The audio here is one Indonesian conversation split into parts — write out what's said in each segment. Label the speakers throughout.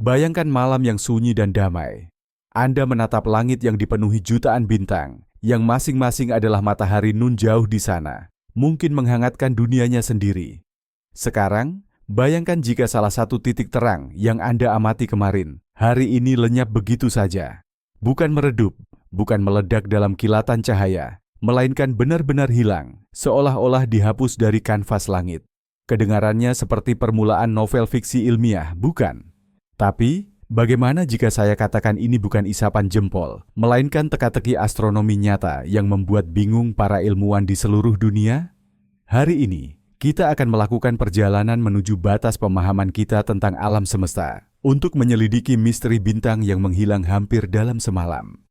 Speaker 1: Bayangkan malam yang sunyi dan damai. Anda menatap langit yang dipenuhi jutaan bintang, yang masing-masing adalah matahari nun jauh di sana, mungkin menghangatkan dunianya sendiri. Sekarang, bayangkan jika salah satu titik terang yang Anda amati kemarin, hari ini lenyap begitu saja. Bukan meredup, bukan meledak dalam kilatan cahaya, melainkan benar-benar hilang, seolah-olah dihapus dari kanvas langit. Kedengarannya seperti permulaan novel fiksi ilmiah, bukan? Tapi, bagaimana jika saya katakan ini bukan isapan jempol, melainkan teka-teki astronomi nyata yang membuat bingung para ilmuwan di seluruh dunia? Hari ini, kita akan melakukan perjalanan menuju batas pemahaman kita tentang alam semesta, untuk menyelidiki misteri bintang yang menghilang hampir dalam semalam.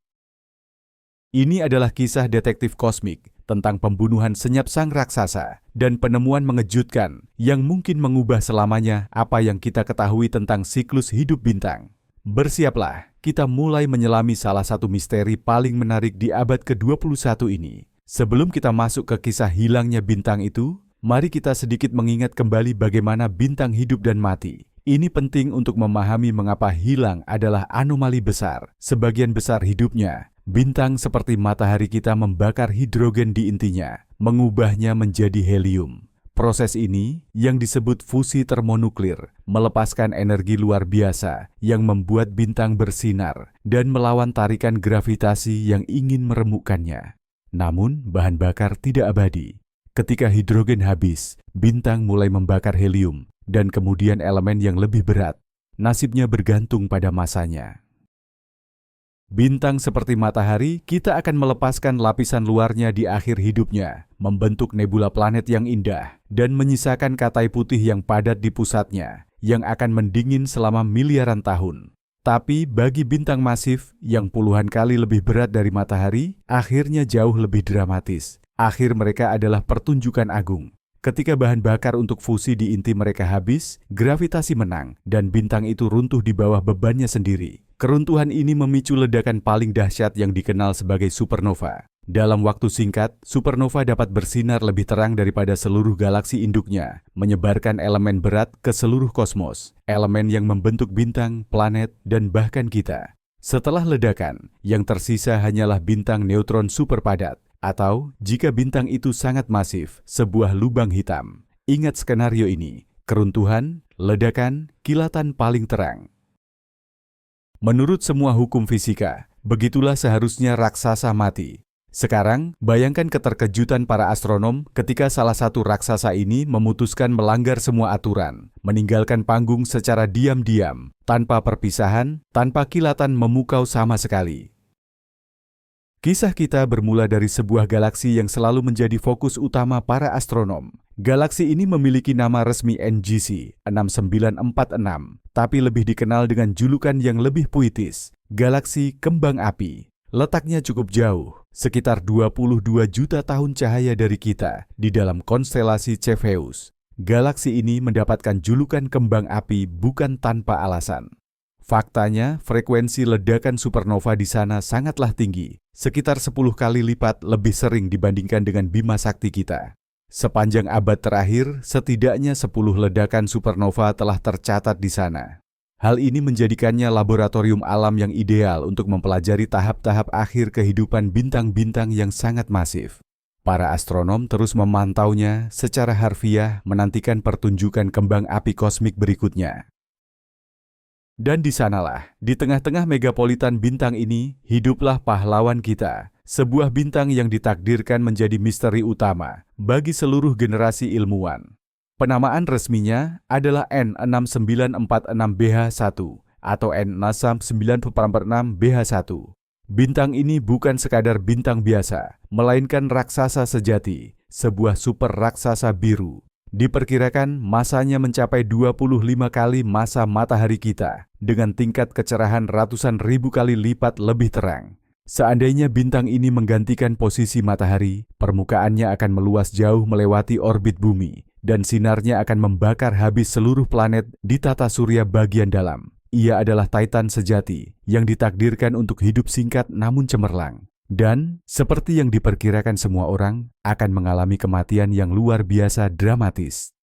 Speaker 1: Ini adalah kisah detektif kosmik tentang pembunuhan senyap sang raksasa dan penemuan mengejutkan yang mungkin mengubah selamanya apa yang kita ketahui tentang siklus hidup bintang. Bersiaplah, kita mulai menyelami salah satu misteri paling menarik di abad ke-21 ini. Sebelum kita masuk ke kisah hilangnya bintang itu, mari kita sedikit mengingat kembali bagaimana bintang hidup dan mati. Ini penting untuk memahami mengapa hilang adalah anomali besar. Sebagian besar hidupnya, bintang seperti matahari kita membakar hidrogen di intinya, mengubahnya menjadi helium. Proses ini, yang disebut fusi termonuklir, melepaskan energi luar biasa yang membuat bintang bersinar dan melawan tarikan gravitasi yang ingin meremukkannya. Namun, bahan bakar tidak abadi. Ketika hidrogen habis, bintang mulai membakar helium dan kemudian elemen yang lebih berat. Nasibnya bergantung pada masanya. Bintang seperti matahari, kita akan melepaskan lapisan luarnya di akhir hidupnya, membentuk nebula planet yang indah, dan menyisakan katai putih yang padat di pusatnya, yang akan mendingin selama miliaran tahun. Tapi bagi bintang masif, yang puluhan kali lebih berat dari matahari, akhirnya jauh lebih dramatis. Akhir mereka adalah pertunjukan agung. Ketika bahan bakar untuk fusi di inti mereka habis, gravitasi menang, dan bintang itu runtuh di bawah bebannya sendiri. Keruntuhan ini memicu ledakan paling dahsyat yang dikenal sebagai supernova. Dalam waktu singkat, supernova dapat bersinar lebih terang daripada seluruh galaksi induknya, menyebarkan elemen berat ke seluruh kosmos, elemen yang membentuk bintang, planet, dan bahkan kita. Setelah ledakan, yang tersisa hanyalah bintang neutron superpadat, atau jika bintang itu sangat masif, sebuah lubang hitam. Ingat skenario ini, keruntuhan, ledakan, kilatan paling terang. Menurut semua hukum fisika, begitulah seharusnya raksasa mati. Sekarang, bayangkan keterkejutan para astronom ketika salah satu raksasa ini memutuskan melanggar semua aturan, meninggalkan panggung secara diam-diam, tanpa perpisahan, tanpa kilatan memukau sama sekali. Kisah kita bermula dari sebuah galaksi yang selalu menjadi fokus utama para astronom. Galaksi ini memiliki nama resmi NGC 6946, tapi lebih dikenal dengan julukan yang lebih puitis, Galaksi Kembang Api. Letaknya cukup jauh, sekitar 22 juta tahun cahaya dari kita, di dalam konstelasi Cepheus. Galaksi ini mendapatkan julukan kembang api bukan tanpa alasan. Faktanya, frekuensi ledakan supernova di sana sangatlah tinggi, sekitar 10 kali lipat lebih sering dibandingkan dengan Bima Sakti kita. Sepanjang abad terakhir, setidaknya 10 ledakan supernova telah tercatat di sana. Hal ini menjadikannya laboratorium alam yang ideal untuk mempelajari tahap-tahap akhir kehidupan bintang-bintang yang sangat masif. Para astronom terus memantaunya secara harfiah, menantikan pertunjukan kembang api kosmik berikutnya. Dan di sanalah, di tengah-tengah megapolitan bintang ini, hiduplah pahlawan kita, sebuah bintang yang ditakdirkan menjadi misteri utama bagi seluruh generasi ilmuwan. Penamaan resminya adalah N6946BH1 atau N6946BH1. Bintang ini bukan sekadar bintang biasa, melainkan raksasa sejati, sebuah super raksasa biru. Diperkirakan masanya mencapai 25 kali masa matahari kita, dengan tingkat kecerahan ratusan ribu kali lipat lebih terang. Seandainya bintang ini menggantikan posisi matahari, permukaannya akan meluas jauh melewati orbit bumi, dan sinarnya akan membakar habis seluruh planet di tata surya bagian dalam. Ia adalah Titan sejati, yang ditakdirkan untuk hidup singkat namun cemerlang. Dan, seperti yang diperkirakan semua orang, akan mengalami kematian yang luar biasa dramatis.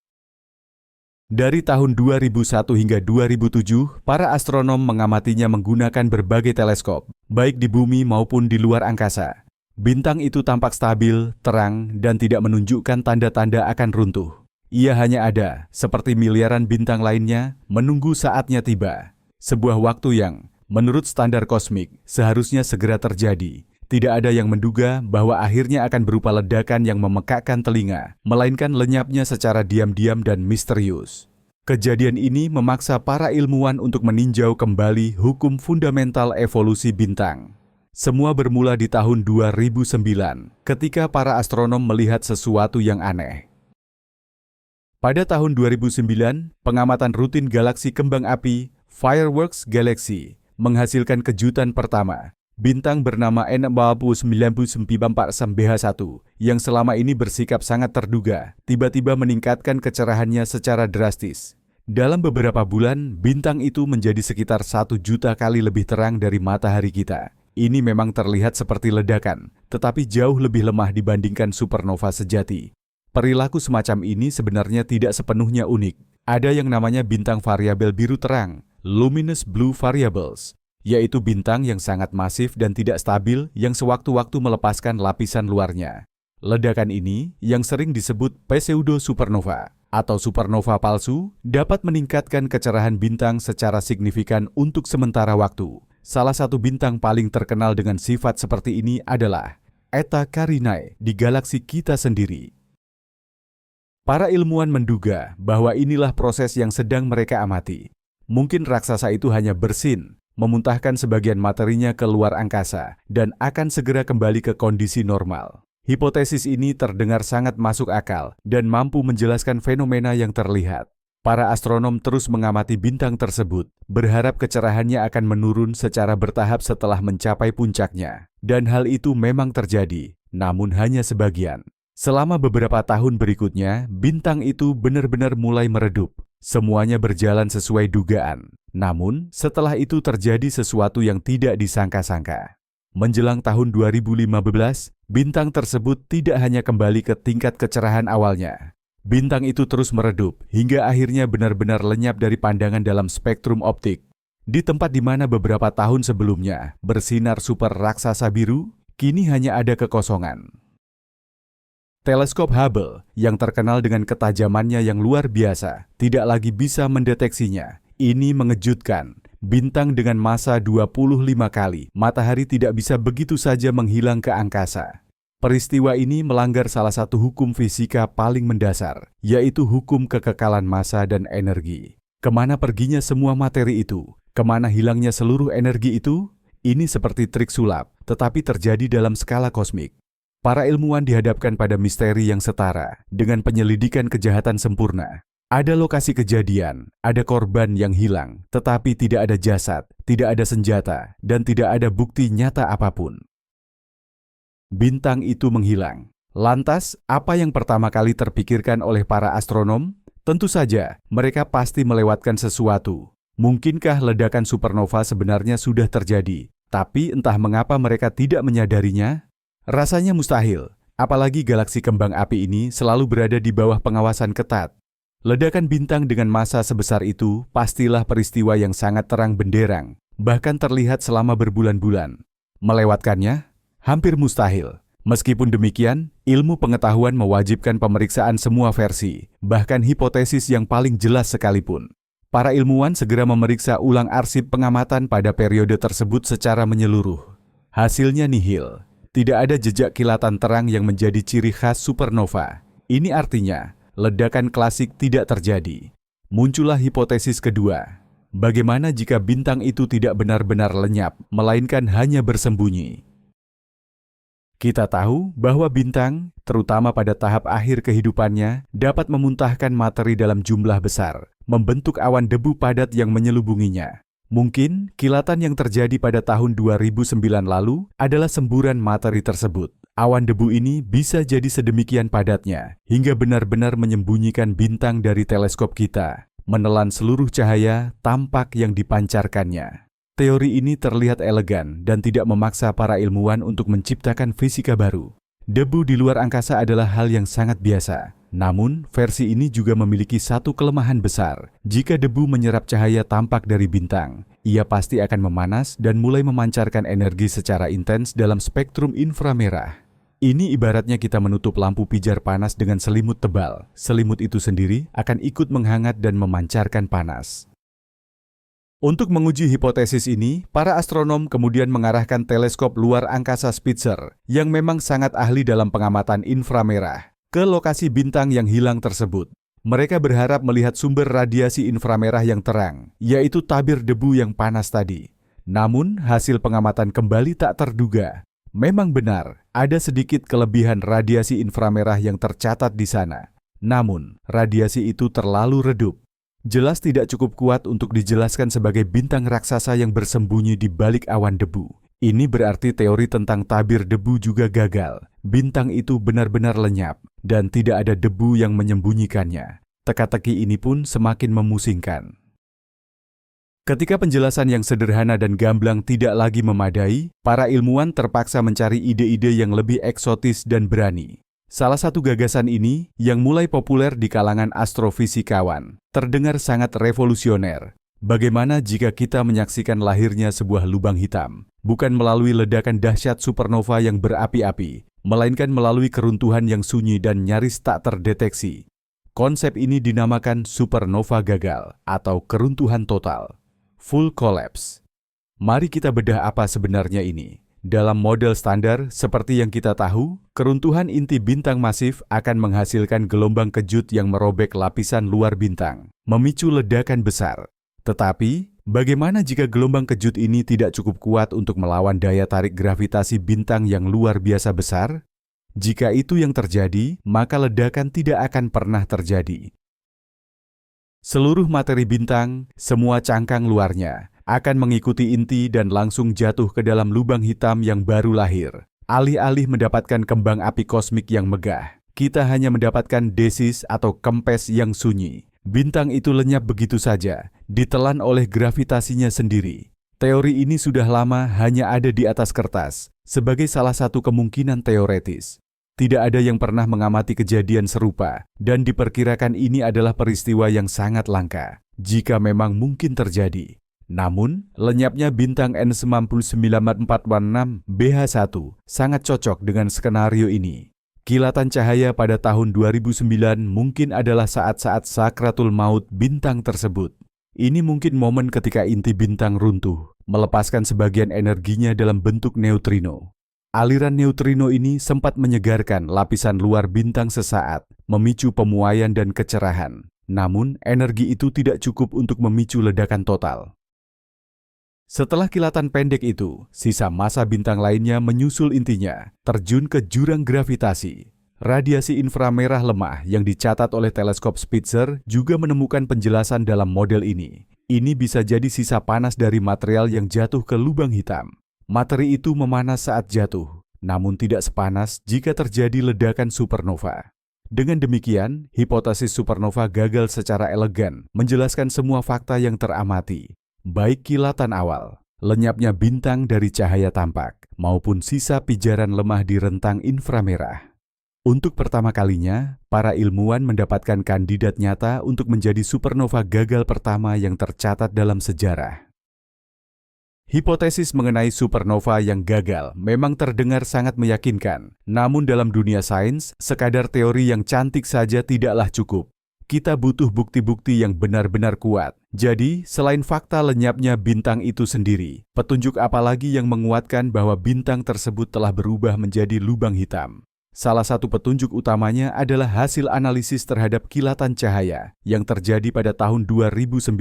Speaker 1: Dari tahun 2001 hingga 2007, para astronom mengamatinya menggunakan berbagai teleskop, baik di bumi maupun di luar angkasa. Bintang itu tampak stabil, terang, dan tidak menunjukkan tanda-tanda akan runtuh. Ia hanya ada, seperti miliaran bintang lainnya, menunggu saatnya tiba. Sebuah waktu yang, menurut standar kosmik, seharusnya segera terjadi. Tidak ada yang menduga bahwa akhirnya akan berupa ledakan yang memekakkan telinga, melainkan lenyapnya secara diam-diam dan misterius. Kejadian ini memaksa para ilmuwan untuk meninjau kembali hukum fundamental evolusi bintang. Semua bermula di tahun 2009, ketika para astronom melihat sesuatu yang aneh. Pada tahun 2009, pengamatan rutin galaksi kembang api, Fireworks Galaxy, menghasilkan kejutan pertama. Bintang bernama N4994-BH1 yang selama ini bersikap sangat terduga, tiba-tiba meningkatkan kecerahannya secara drastis. Dalam beberapa bulan, bintang itu menjadi sekitar 1 juta kali lebih terang dari matahari kita. Ini memang terlihat seperti ledakan, tetapi jauh lebih lemah dibandingkan supernova sejati. Perilaku semacam ini sebenarnya tidak sepenuhnya unik. Ada yang namanya bintang variabel biru terang, luminous blue variables, yaitu bintang yang sangat masif dan tidak stabil yang sewaktu-waktu melepaskan lapisan luarnya. Ledakan ini, yang sering disebut pseudo-supernova atau supernova palsu, dapat meningkatkan kecerahan bintang secara signifikan untuk sementara waktu. Salah satu bintang paling terkenal dengan sifat seperti ini adalah Eta Carinae di galaksi kita sendiri. Para ilmuwan menduga bahwa inilah proses yang sedang mereka amati. Mungkin raksasa itu hanya bersin, memuntahkan sebagian materinya ke luar angkasa, dan akan segera kembali ke kondisi normal. Hipotesis ini terdengar sangat masuk akal dan mampu menjelaskan fenomena yang terlihat. Para astronom terus mengamati bintang tersebut, berharap kecerahannya akan menurun secara bertahap setelah mencapai puncaknya. Dan hal itu memang terjadi, namun hanya sebagian. Selama beberapa tahun berikutnya, bintang itu benar-benar mulai meredup. Semuanya berjalan sesuai dugaan. Namun, setelah itu terjadi sesuatu yang tidak disangka-sangka. Menjelang tahun 2015, bintang tersebut tidak hanya kembali ke tingkat kecerahan awalnya. Bintang itu terus meredup hingga akhirnya benar-benar lenyap dari pandangan dalam spektrum optik. Di tempat di mana beberapa tahun sebelumnya bersinar super raksasa biru, kini hanya ada kekosongan. Teleskop Hubble, yang terkenal dengan ketajamannya yang luar biasa, tidak lagi bisa mendeteksinya. Ini mengejutkan. Bintang dengan massa 25 kali matahari tidak bisa begitu saja menghilang ke angkasa. Peristiwa ini melanggar salah satu hukum fisika paling mendasar, yaitu hukum kekekalan massa dan energi. Kemana perginya semua materi itu? Kemana hilangnya seluruh energi itu? Ini seperti trik sulap, tetapi terjadi dalam skala kosmik. Para ilmuwan dihadapkan pada misteri yang setara dengan penyelidikan kejahatan sempurna. Ada lokasi kejadian, ada korban yang hilang, tetapi tidak ada jasad, tidak ada senjata, dan tidak ada bukti nyata apapun. Bintang itu menghilang. Lantas, apa yang pertama kali terpikirkan oleh para astronom? Tentu saja, mereka pasti melewatkan sesuatu. Mungkinkah ledakan supernova sebenarnya sudah terjadi, tapi entah mengapa mereka tidak menyadarinya? Rasanya mustahil, apalagi galaksi kembang api ini selalu berada di bawah pengawasan ketat. Ledakan bintang dengan massa sebesar itu pastilah peristiwa yang sangat terang benderang, bahkan terlihat selama berbulan-bulan. Melewatkannya? Hampir mustahil. Meskipun demikian, ilmu pengetahuan mewajibkan pemeriksaan semua versi, bahkan hipotesis yang paling jelas sekalipun. Para ilmuwan segera memeriksa ulang arsip pengamatan pada periode tersebut secara menyeluruh. Hasilnya nihil. Tidak ada jejak kilatan terang yang menjadi ciri khas supernova. Ini artinya, ledakan klasik tidak terjadi. Muncullah hipotesis kedua. Bagaimana jika bintang itu tidak benar-benar lenyap, melainkan hanya bersembunyi? Kita tahu bahwa bintang, terutama pada tahap akhir kehidupannya, dapat memuntahkan materi dalam jumlah besar, membentuk awan debu padat yang menyelubunginya. Mungkin kilatan yang terjadi pada tahun 2009 lalu adalah semburan materi tersebut. Awan debu ini bisa jadi sedemikian padatnya, hingga benar-benar menyembunyikan bintang dari teleskop kita, menelan seluruh cahaya tampak yang dipancarkannya. Teori ini terlihat elegan dan tidak memaksa para ilmuwan untuk menciptakan fisika baru. Debu di luar angkasa adalah hal yang sangat biasa. Namun, versi ini juga memiliki satu kelemahan besar. Jika debu menyerap cahaya tampak dari bintang, ia pasti akan memanas dan mulai memancarkan energi secara intens dalam spektrum inframerah. Ini ibaratnya kita menutup lampu pijar panas dengan selimut tebal. Selimut itu sendiri akan ikut menghangat dan memancarkan panas. Untuk menguji hipotesis ini, para astronom kemudian mengarahkan teleskop luar angkasa Spitzer yang memang sangat ahli dalam pengamatan inframerah ke lokasi bintang yang hilang tersebut. Mereka berharap melihat sumber radiasi inframerah yang terang, yaitu tabir debu yang panas tadi. Namun, hasil pengamatan kembali tak terduga. Memang benar, ada sedikit kelebihan radiasi inframerah yang tercatat di sana. Namun, radiasi itu terlalu redup. Jelas tidak cukup kuat untuk dijelaskan sebagai bintang raksasa yang bersembunyi di balik awan debu. Ini berarti teori tentang tabir debu juga gagal. Bintang itu benar-benar lenyap dan tidak ada debu yang menyembunyikannya. Teka-teki ini pun semakin memusingkan. Ketika penjelasan yang sederhana dan gamblang tidak lagi memadai, para ilmuwan terpaksa mencari ide-ide yang lebih eksotis dan berani. Salah satu gagasan ini, yang mulai populer di kalangan astrofisikawan, terdengar sangat revolusioner. Bagaimana jika kita menyaksikan lahirnya sebuah lubang hitam, bukan melalui ledakan dahsyat supernova yang berapi-api, melainkan melalui keruntuhan yang sunyi dan nyaris tak terdeteksi. Konsep ini dinamakan supernova gagal atau keruntuhan total, full collapse. Mari kita bedah apa sebenarnya ini. Dalam model standar, seperti yang kita tahu, keruntuhan inti bintang masif akan menghasilkan gelombang kejut yang merobek lapisan luar bintang, memicu ledakan besar. Tetapi, bagaimana jika gelombang kejut ini tidak cukup kuat untuk melawan daya tarik gravitasi bintang yang luar biasa besar? Jika itu yang terjadi, maka ledakan tidak akan pernah terjadi. Seluruh materi bintang, semua cangkang luarnya, akan mengikuti inti dan langsung jatuh ke dalam lubang hitam yang baru lahir. Alih-alih mendapatkan kembang api kosmik yang megah, kita hanya mendapatkan desis atau kempes yang sunyi. Bintang itu lenyap begitu saja, ditelan oleh gravitasinya sendiri. Teori ini sudah lama hanya ada di atas kertas, sebagai salah satu kemungkinan teoretis. Tidak ada yang pernah mengamati kejadian serupa, dan diperkirakan ini adalah peristiwa yang sangat langka, jika memang mungkin terjadi. Namun, lenyapnya bintang N9946 BH1 sangat cocok dengan skenario ini. Kilatan cahaya pada tahun 2009 mungkin adalah saat-saat sakratul maut bintang tersebut. Ini mungkin momen ketika inti bintang runtuh, melepaskan sebagian energinya dalam bentuk neutrino. Aliran neutrino ini sempat menyegarkan lapisan luar bintang sesaat, memicu pemuaian dan kecerahan. Namun, energi itu tidak cukup untuk memicu ledakan total. Setelah kilatan pendek itu, sisa massa bintang lainnya menyusul intinya, terjun ke jurang gravitasi. Radiasi inframerah lemah yang dicatat oleh teleskop Spitzer juga menemukan penjelasan dalam model ini. Ini bisa jadi sisa panas dari material yang jatuh ke lubang hitam. Materi itu memanas saat jatuh, namun tidak sepanas jika terjadi ledakan supernova. Dengan demikian, hipotesis supernova gagal secara elegan, menjelaskan semua fakta yang teramati. Baik kilatan awal, lenyapnya bintang dari cahaya tampak, maupun sisa pijaran lemah di rentang inframerah. Untuk pertama kalinya, para ilmuwan mendapatkan kandidat nyata untuk menjadi supernova gagal pertama yang tercatat dalam sejarah. Hipotesis mengenai supernova yang gagal memang terdengar sangat meyakinkan, namun dalam dunia sains, sekadar teori yang cantik saja tidaklah cukup. Kita butuh bukti-bukti yang benar-benar kuat. Jadi, selain fakta lenyapnya bintang itu sendiri, petunjuk apa lagi yang menguatkan bahwa bintang tersebut telah berubah menjadi lubang hitam? Salah satu petunjuk utamanya adalah hasil analisis terhadap kilatan cahaya yang terjadi pada tahun 2009.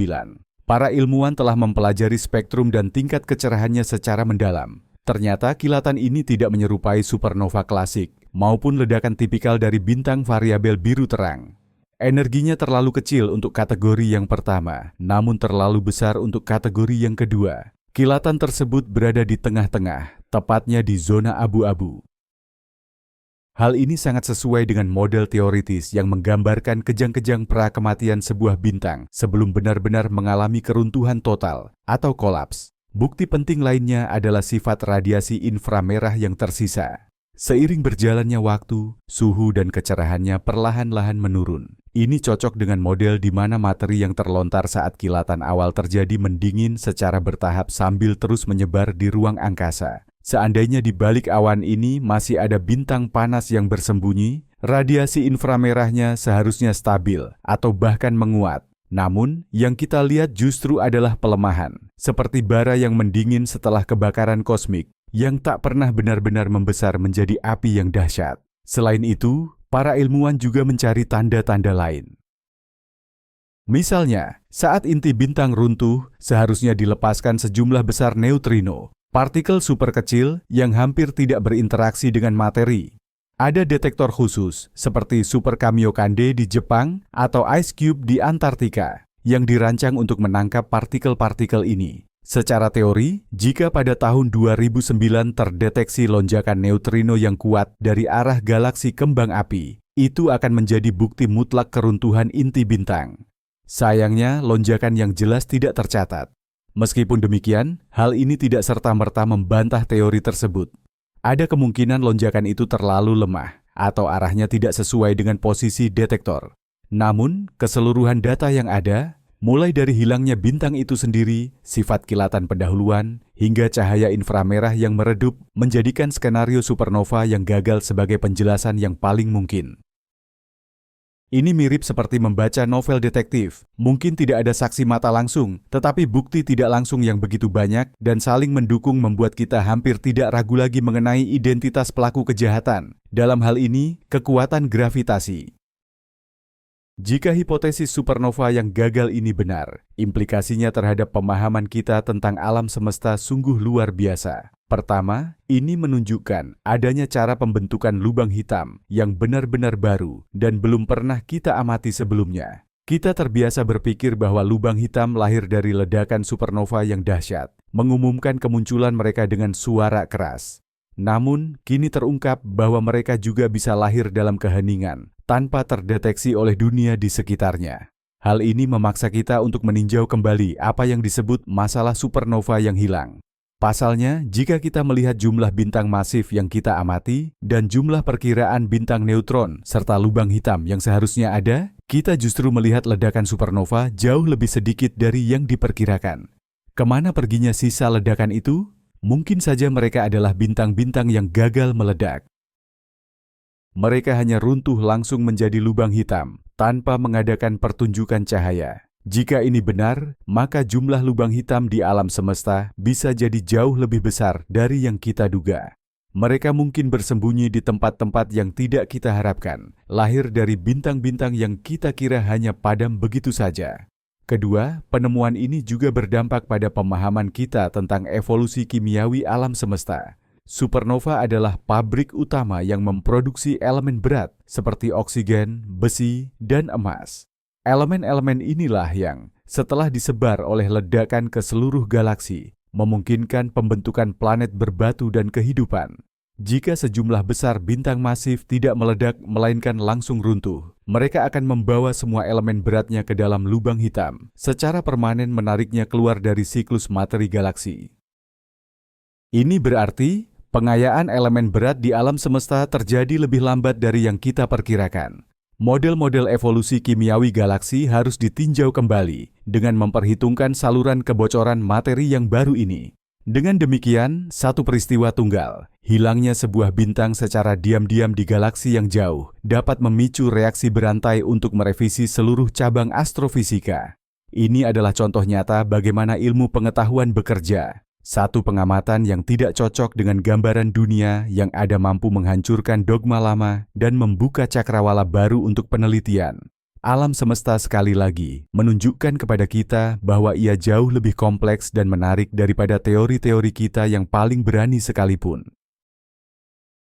Speaker 1: Para ilmuwan telah mempelajari spektrum dan tingkat kecerahannya secara mendalam. Ternyata kilatan ini tidak menyerupai supernova klasik maupun ledakan tipikal dari bintang variabel biru terang. Energinya terlalu kecil untuk kategori yang pertama, namun terlalu besar untuk kategori yang kedua. Kilatan tersebut berada di tengah-tengah, tepatnya di zona abu-abu. Hal ini sangat sesuai dengan model teoritis yang menggambarkan kejang-kejang pra-kematian sebuah bintang sebelum benar-benar mengalami keruntuhan total atau kolaps. Bukti penting lainnya adalah sifat radiasi inframerah yang tersisa. Seiring berjalannya waktu, suhu dan kecerahannya perlahan-lahan menurun. Ini cocok dengan model di mana materi yang terlontar saat kilatan awal terjadi mendingin secara bertahap sambil terus menyebar di ruang angkasa. Seandainya di balik awan ini masih ada bintang panas yang bersembunyi, radiasi inframerahnya seharusnya stabil atau bahkan menguat. Namun, yang kita lihat justru adalah pelemahan, seperti bara yang mendingin setelah kebakaran kosmik, yang tak pernah benar-benar membesar menjadi api yang dahsyat. Selain itu, para ilmuwan juga mencari tanda-tanda lain. Misalnya, saat inti bintang runtuh, seharusnya dilepaskan sejumlah besar neutrino, partikel super kecil yang hampir tidak berinteraksi dengan materi. Ada detektor khusus, seperti Super Kamiokande di Jepang atau Ice Cube di Antartika, yang dirancang untuk menangkap partikel-partikel ini. Secara teori, jika pada tahun 2009 terdeteksi lonjakan neutrino yang kuat dari arah galaksi kembang api, itu akan menjadi bukti mutlak keruntuhan inti bintang. Sayangnya, lonjakan yang jelas tidak tercatat. Meskipun demikian, hal ini tidak serta-merta membantah teori tersebut. Ada kemungkinan lonjakan itu terlalu lemah, atau arahnya tidak sesuai dengan posisi detektor. Namun, keseluruhan data yang ada, mulai dari hilangnya bintang itu sendiri, sifat kilatan pendahuluan, hingga cahaya inframerah yang meredup, menjadikan skenario supernova yang gagal sebagai penjelasan yang paling mungkin. Ini mirip seperti membaca novel detektif. Mungkin tidak ada saksi mata langsung, tetapi bukti tidak langsung yang begitu banyak dan saling mendukung membuat kita hampir tidak ragu lagi mengenai identitas pelaku kejahatan. Dalam hal ini, kekuatan gravitasi. Jika hipotesis supernova yang gagal ini benar, implikasinya terhadap pemahaman kita tentang alam semesta sungguh luar biasa. Pertama, ini menunjukkan adanya cara pembentukan lubang hitam yang benar-benar baru dan belum pernah kita amati sebelumnya. Kita terbiasa berpikir bahwa lubang hitam lahir dari ledakan supernova yang dahsyat, mengumumkan kemunculan mereka dengan suara keras. Namun, kini terungkap bahwa mereka juga bisa lahir dalam keheningan, tanpa terdeteksi oleh dunia di sekitarnya. Hal ini memaksa kita untuk meninjau kembali apa yang disebut masalah supernova yang hilang. Pasalnya, jika kita melihat jumlah bintang masif yang kita amati dan jumlah perkiraan bintang neutron serta lubang hitam yang seharusnya ada, kita justru melihat ledakan supernova jauh lebih sedikit dari yang diperkirakan. Kemana perginya sisa ledakan itu? Mungkin saja mereka adalah bintang-bintang yang gagal meledak. Mereka hanya runtuh langsung menjadi lubang hitam tanpa mengadakan pertunjukan cahaya. Jika ini benar, maka jumlah lubang hitam di alam semesta bisa jadi jauh lebih besar dari yang kita duga. Mereka mungkin bersembunyi di tempat-tempat yang tidak kita harapkan, lahir dari bintang-bintang yang kita kira hanya padam begitu saja. Kedua, penemuan ini juga berdampak pada pemahaman kita tentang evolusi kimiawi alam semesta. Supernova adalah pabrik utama yang memproduksi elemen berat seperti oksigen, besi, dan emas. Elemen-elemen inilah yang, setelah disebar oleh ledakan ke seluruh galaksi, memungkinkan pembentukan planet berbatu dan kehidupan. Jika sejumlah besar bintang masif tidak meledak melainkan langsung runtuh, mereka akan membawa semua elemen beratnya ke dalam lubang hitam, secara permanen menariknya keluar dari siklus materi galaksi. Ini berarti, pengayaan elemen berat di alam semesta terjadi lebih lambat dari yang kita perkirakan. Model-model evolusi kimiawi galaksi harus ditinjau kembali dengan memperhitungkan saluran kebocoran materi yang baru ini. Dengan demikian, satu peristiwa tunggal, hilangnya sebuah bintang secara diam-diam di galaksi yang jauh, dapat memicu reaksi berantai untuk merevisi seluruh cabang astrofisika. Ini adalah contoh nyata bagaimana ilmu pengetahuan bekerja. Satu pengamatan yang tidak cocok dengan gambaran dunia yang ada mampu menghancurkan dogma lama dan membuka cakrawala baru untuk penelitian. Alam semesta sekali lagi menunjukkan kepada kita bahwa ia jauh lebih kompleks dan menarik daripada teori-teori kita yang paling berani sekalipun.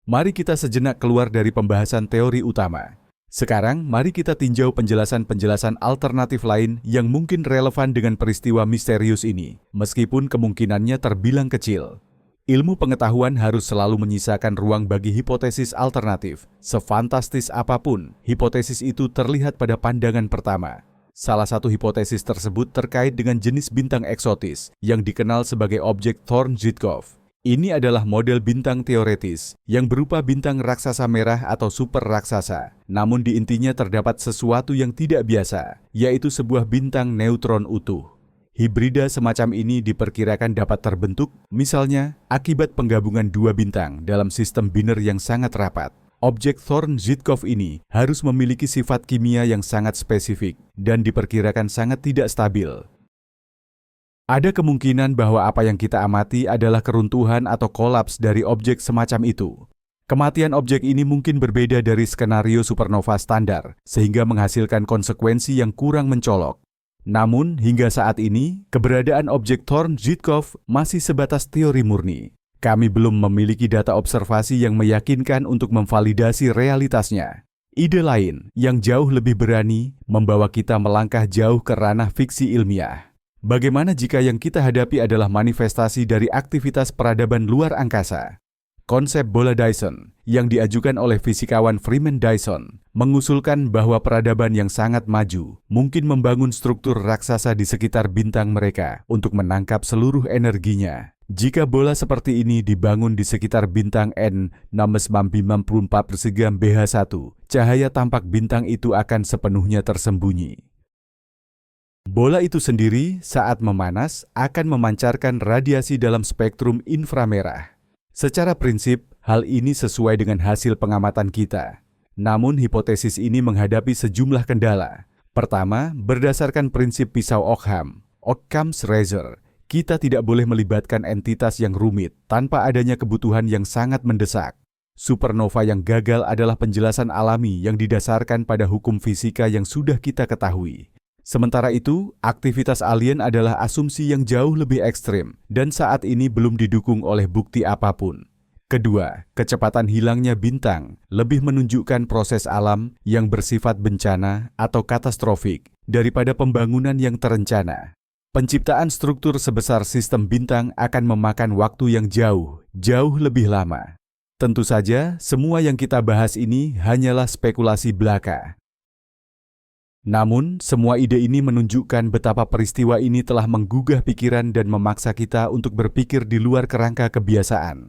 Speaker 1: Mari kita sejenak keluar dari pembahasan teori utama. Sekarang, mari kita tinjau penjelasan-penjelasan alternatif lain yang mungkin relevan dengan peristiwa misterius ini, meskipun kemungkinannya terbilang kecil. Ilmu pengetahuan harus selalu menyisakan ruang bagi hipotesis alternatif. Sefantastis apapun, hipotesis itu terlihat pada pandangan pertama. Salah satu hipotesis tersebut terkait dengan jenis bintang eksotis yang dikenal sebagai objek Thorne-Zhidkov. Ini adalah model bintang teoretis yang berupa bintang raksasa merah atau super raksasa. Namun di intinya terdapat sesuatu yang tidak biasa, yaitu sebuah bintang neutron utuh. Hibrida semacam ini diperkirakan dapat terbentuk, misalnya akibat penggabungan dua bintang dalam sistem biner yang sangat rapat. Objek Thorne-Zitkov ini harus memiliki sifat kimia yang sangat spesifik dan diperkirakan sangat tidak stabil. Ada kemungkinan bahwa apa yang kita amati adalah keruntuhan atau kolaps dari objek semacam itu. Kematian objek ini mungkin berbeda dari skenario supernova standar, sehingga menghasilkan konsekuensi yang kurang mencolok. Namun, hingga saat ini, keberadaan objek Thorne-Zitkov masih sebatas teori murni. Kami belum memiliki data observasi yang meyakinkan untuk memvalidasi realitasnya. Ide lain, yang jauh lebih berani, membawa kita melangkah jauh ke ranah fiksi ilmiah. Bagaimana jika yang kita hadapi adalah manifestasi dari aktivitas peradaban luar angkasa? Konsep bola Dyson yang diajukan oleh fisikawan Freeman Dyson mengusulkan bahwa peradaban yang sangat maju mungkin membangun struktur raksasa di sekitar bintang mereka untuk menangkap seluruh energinya. Jika bola seperti ini dibangun di sekitar bintang N694 Persegam BH1, cahaya tampak bintang itu akan sepenuhnya tersembunyi. Bola itu sendiri saat memanas akan memancarkan radiasi dalam spektrum inframerah. Secara prinsip, hal ini sesuai dengan hasil pengamatan kita. Namun hipotesis ini menghadapi sejumlah kendala. Pertama, berdasarkan prinsip pisau Occam, Occam's razor, kita tidak boleh melibatkan entitas yang rumit tanpa adanya kebutuhan yang sangat mendesak. Supernova yang gagal adalah penjelasan alami yang didasarkan pada hukum fisika yang sudah kita ketahui. Sementara itu, aktivitas alien adalah asumsi yang jauh lebih ekstrim dan saat ini belum didukung oleh bukti apapun. Kedua, kecepatan hilangnya bintang lebih menunjukkan proses alam yang bersifat bencana atau katastrofik daripada pembangunan yang terencana. Penciptaan struktur sebesar sistem bintang akan memakan waktu yang jauh lebih lama. Tentu saja, semua yang kita bahas ini hanyalah spekulasi belaka. Namun, semua ide ini menunjukkan betapa peristiwa ini telah menggugah pikiran dan memaksa kita untuk berpikir di luar kerangka kebiasaan.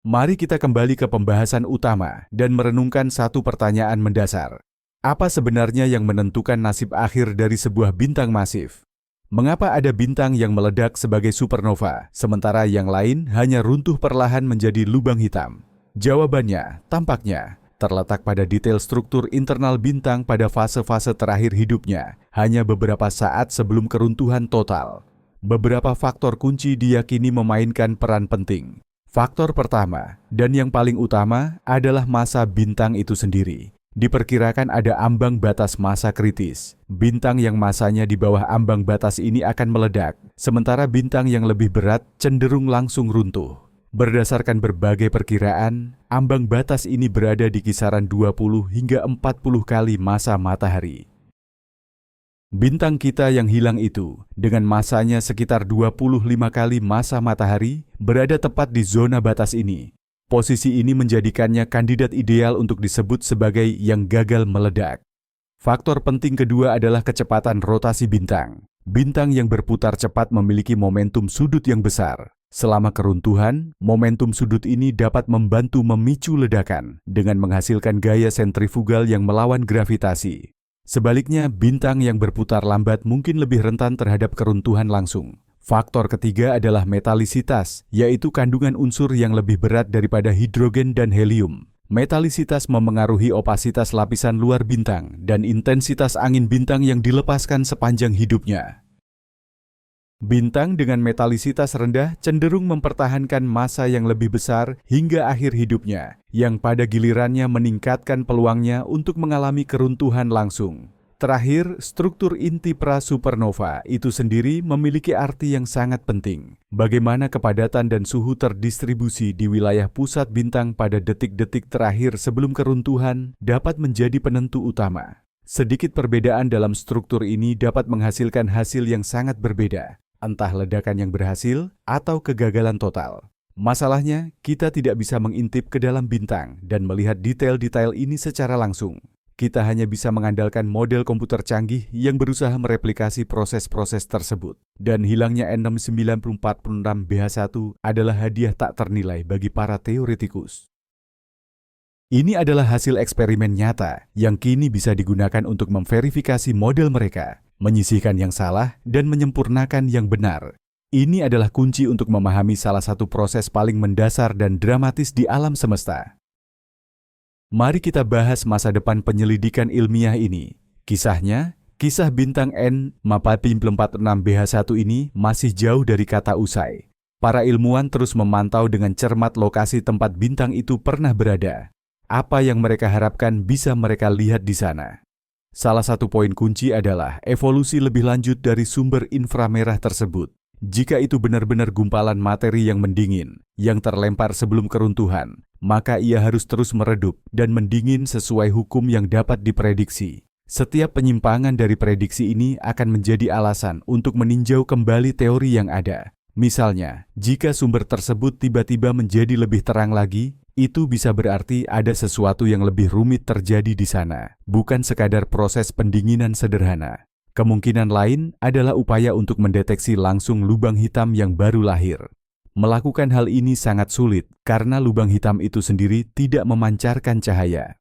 Speaker 1: Mari kita kembali ke pembahasan utama dan merenungkan satu pertanyaan mendasar. Apa sebenarnya yang menentukan nasib akhir dari sebuah bintang masif? Mengapa ada bintang yang meledak sebagai supernova, sementara yang lain hanya runtuh perlahan menjadi lubang hitam? Jawabannya, tampaknya, terletak pada detail struktur internal bintang pada fase-fase terakhir hidupnya, hanya beberapa saat sebelum keruntuhan total. Beberapa faktor kunci diyakini memainkan peran penting. Faktor pertama, dan yang paling utama, adalah massa bintang itu sendiri. Diperkirakan ada ambang batas massa kritis. Bintang yang massanya di bawah ambang batas ini akan meledak, sementara bintang yang lebih berat cenderung langsung runtuh. Berdasarkan berbagai perkiraan, ambang batas ini berada di kisaran 20 hingga 40 kali massa matahari. Bintang kita yang hilang itu, dengan massanya sekitar 25 kali massa matahari, berada tepat di zona batas ini. Posisi ini menjadikannya kandidat ideal untuk disebut sebagai yang gagal meledak. Faktor penting kedua adalah kecepatan rotasi bintang. Bintang yang berputar cepat memiliki momentum sudut yang besar. Selama keruntuhan, momentum sudut ini dapat membantu memicu ledakan dengan menghasilkan gaya sentrifugal yang melawan gravitasi. Sebaliknya, bintang yang berputar lambat mungkin lebih rentan terhadap keruntuhan langsung. Faktor ketiga adalah metalisitas, yaitu kandungan unsur yang lebih berat daripada hidrogen dan helium. Metalisitas memengaruhi opasitas lapisan luar bintang dan intensitas angin bintang yang dilepaskan sepanjang hidupnya. Bintang dengan metalisitas rendah cenderung mempertahankan massa yang lebih besar hingga akhir hidupnya, yang pada gilirannya meningkatkan peluangnya untuk mengalami keruntuhan langsung. Terakhir, struktur inti prasupernova itu sendiri memiliki arti yang sangat penting. Bagaimana kepadatan dan suhu terdistribusi di wilayah pusat bintang pada detik-detik terakhir sebelum keruntuhan dapat menjadi penentu utama. Sedikit perbedaan dalam struktur ini dapat menghasilkan hasil yang sangat berbeda. Entah ledakan yang berhasil atau kegagalan total. Masalahnya, kita tidak bisa mengintip ke dalam bintang dan melihat detail-detail ini secara langsung. kita hanya bisa mengandalkan model komputer canggih yang berusaha mereplikasi proses-proses tersebut. Dan hilangnya N99046BH1 adalah hadiah tak ternilai bagi para teoretikus. Ini adalah hasil eksperimen nyata yang kini bisa digunakan untuk memverifikasi model mereka, menyisihkan yang salah, dan menyempurnakan yang benar. Ini adalah kunci untuk memahami salah satu proses paling mendasar dan dramatis di alam semesta. Mari kita bahas masa depan penyelidikan ilmiah ini. Kisahnya, kisah bintang N99046BH1 ini masih jauh dari kata usai. Para ilmuwan terus memantau dengan cermat lokasi tempat bintang itu pernah berada. Apa yang mereka harapkan bisa mereka lihat di sana. Salah satu poin kunci adalah evolusi lebih lanjut dari sumber inframerah tersebut. Jika itu benar-benar gumpalan materi yang mendingin, yang terlempar sebelum keruntuhan, maka ia harus terus meredup dan mendingin sesuai hukum yang dapat diprediksi. Setiap penyimpangan dari prediksi ini akan menjadi alasan untuk meninjau kembali teori yang ada. Misalnya, jika sumber tersebut tiba-tiba menjadi lebih terang lagi, itu bisa berarti ada sesuatu yang lebih rumit terjadi di sana, bukan sekadar proses pendinginan sederhana. Kemungkinan lain adalah upaya untuk mendeteksi langsung lubang hitam yang baru lahir. Melakukan hal ini sangat sulit karena lubang hitam itu sendiri tidak memancarkan cahaya.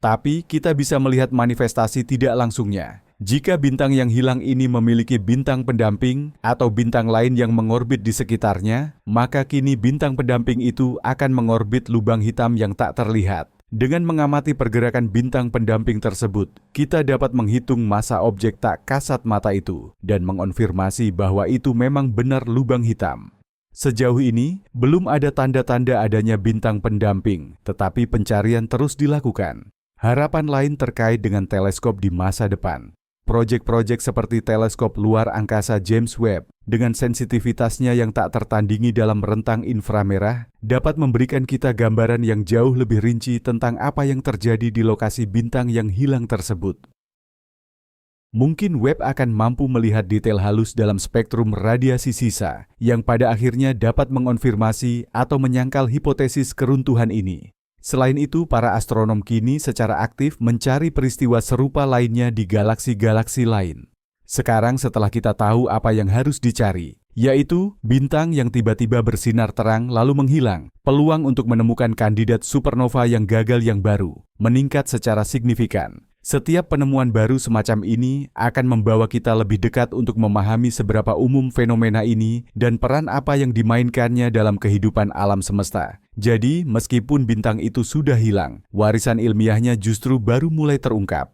Speaker 1: Tapi kita bisa melihat manifestasi tidak langsungnya. Jika bintang yang hilang ini memiliki bintang pendamping atau bintang lain yang mengorbit di sekitarnya, maka kini bintang pendamping itu akan mengorbit lubang hitam yang tak terlihat. Dengan mengamati pergerakan bintang pendamping tersebut, kita dapat menghitung massa objek tak kasat mata itu dan mengonfirmasi bahwa itu memang benar lubang hitam. Sejauh ini, belum ada tanda-tanda adanya bintang pendamping, tetapi pencarian terus dilakukan. Harapan lain terkait dengan teleskop di masa depan. Proyek-proyek seperti teleskop luar angkasa James Webb dengan sensitivitasnya yang tak tertandingi dalam rentang inframerah dapat memberikan kita gambaran yang jauh lebih rinci tentang apa yang terjadi di lokasi bintang yang hilang tersebut. Mungkin Webb akan mampu melihat detail halus dalam spektrum radiasi sisa yang pada akhirnya dapat mengonfirmasi atau menyangkal hipotesis keruntuhan ini. Selain itu, para astronom kini secara aktif mencari peristiwa serupa lainnya di galaksi-galaksi lain. Sekarang setelah kita tahu apa yang harus dicari, yaitu bintang yang tiba-tiba bersinar terang lalu menghilang, peluang untuk menemukan kandidat supernova yang gagal yang baru meningkat secara signifikan. Setiap penemuan baru semacam ini akan membawa kita lebih dekat untuk memahami seberapa umum fenomena ini dan peran apa yang dimainkannya dalam kehidupan alam semesta. Jadi, meskipun bintang itu sudah hilang, warisan ilmiahnya justru baru mulai terungkap.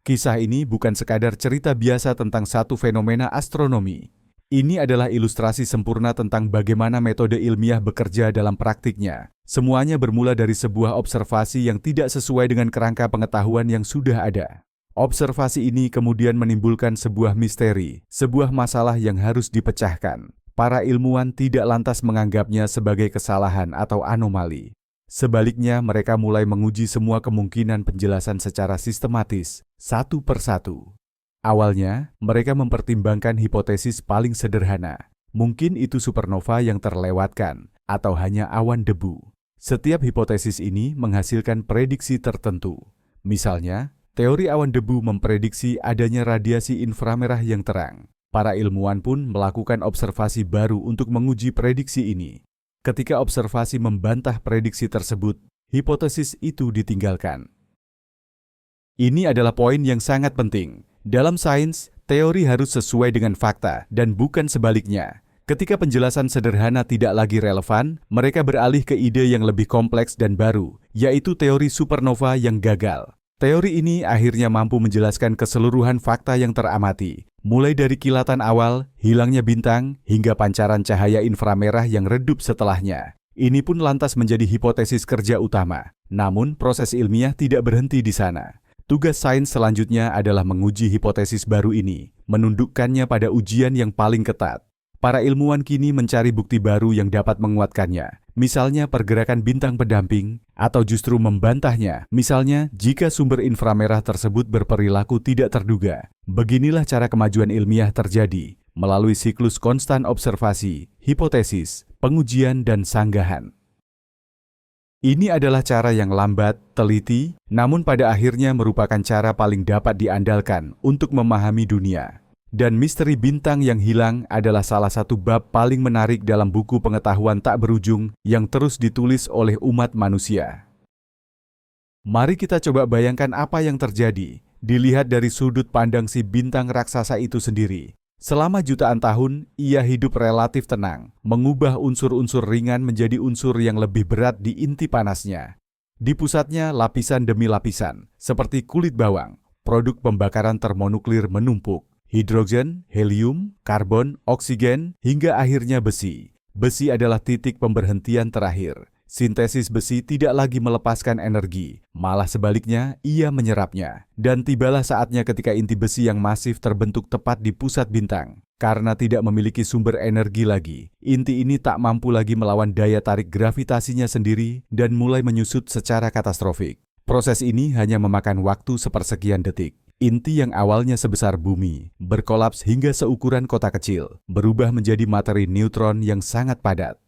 Speaker 1: Kisah ini bukan sekadar cerita biasa tentang satu fenomena astronomi. Ini adalah ilustrasi sempurna tentang bagaimana metode ilmiah bekerja dalam praktiknya. Semuanya bermula dari sebuah observasi yang tidak sesuai dengan kerangka pengetahuan yang sudah ada. Observasi ini kemudian menimbulkan sebuah misteri, sebuah masalah yang harus dipecahkan. Para ilmuwan tidak lantas menganggapnya sebagai kesalahan atau anomali. Sebaliknya, mereka mulai menguji semua kemungkinan penjelasan secara sistematis, satu persatu. Awalnya, mereka mempertimbangkan hipotesis paling sederhana. Mungkin itu supernova yang terlewatkan, atau hanya awan debu. Setiap hipotesis ini menghasilkan prediksi tertentu. Misalnya, teori awan debu memprediksi adanya radiasi inframerah yang terang. Para ilmuwan pun melakukan observasi baru untuk menguji prediksi ini. Ketika observasi membantah prediksi tersebut, hipotesis itu ditinggalkan. Ini adalah poin yang sangat penting. Dalam sains, teori harus sesuai dengan fakta dan bukan sebaliknya. Ketika penjelasan sederhana tidak lagi relevan, mereka beralih ke ide yang lebih kompleks dan baru, yaitu teori supernova yang gagal. Teori ini akhirnya mampu menjelaskan keseluruhan fakta yang teramati, mulai dari kilatan awal, hilangnya bintang, hingga pancaran cahaya inframerah yang redup setelahnya. Ini pun lantas menjadi hipotesis kerja utama. Namun, proses ilmiah tidak berhenti di sana. Tugas sains selanjutnya adalah menguji hipotesis baru ini, menundukkannya pada ujian yang paling ketat. Para ilmuwan kini mencari bukti baru yang dapat menguatkannya, misalnya pergerakan bintang pendamping, atau justru membantahnya, misalnya jika sumber inframerah tersebut berperilaku tidak terduga. Beginilah cara kemajuan ilmiah terjadi, melalui siklus konstan observasi, hipotesis, pengujian, dan sanggahan. Ini adalah cara yang lambat, teliti, namun pada akhirnya merupakan cara paling dapat diandalkan untuk memahami dunia. Dan misteri bintang yang hilang adalah salah satu bab paling menarik dalam buku pengetahuan tak berujung yang terus ditulis oleh umat manusia. Mari kita coba bayangkan apa yang terjadi, dilihat dari sudut pandang si bintang raksasa itu sendiri. Selama jutaan tahun, ia hidup relatif tenang, mengubah unsur-unsur ringan menjadi unsur yang lebih berat di inti panasnya. Di pusatnya lapisan demi lapisan, seperti kulit bawang, produk pembakaran termonuklir menumpuk, hidrogen, helium, karbon, oksigen, hingga akhirnya besi. Besi adalah titik pemberhentian terakhir. Sintesis besi tidak lagi melepaskan energi, malah sebaliknya ia menyerapnya. Dan tibalah saatnya ketika inti besi yang masif terbentuk tepat di pusat bintang. Karena tidak memiliki sumber energi lagi, inti ini tak mampu lagi melawan daya tarik gravitasinya sendiri dan mulai menyusut secara katastrofik. Proses ini hanya memakan waktu sepersekian detik. Inti yang awalnya sebesar bumi, berkolaps hingga seukuran kota kecil, berubah menjadi materi neutron yang sangat padat.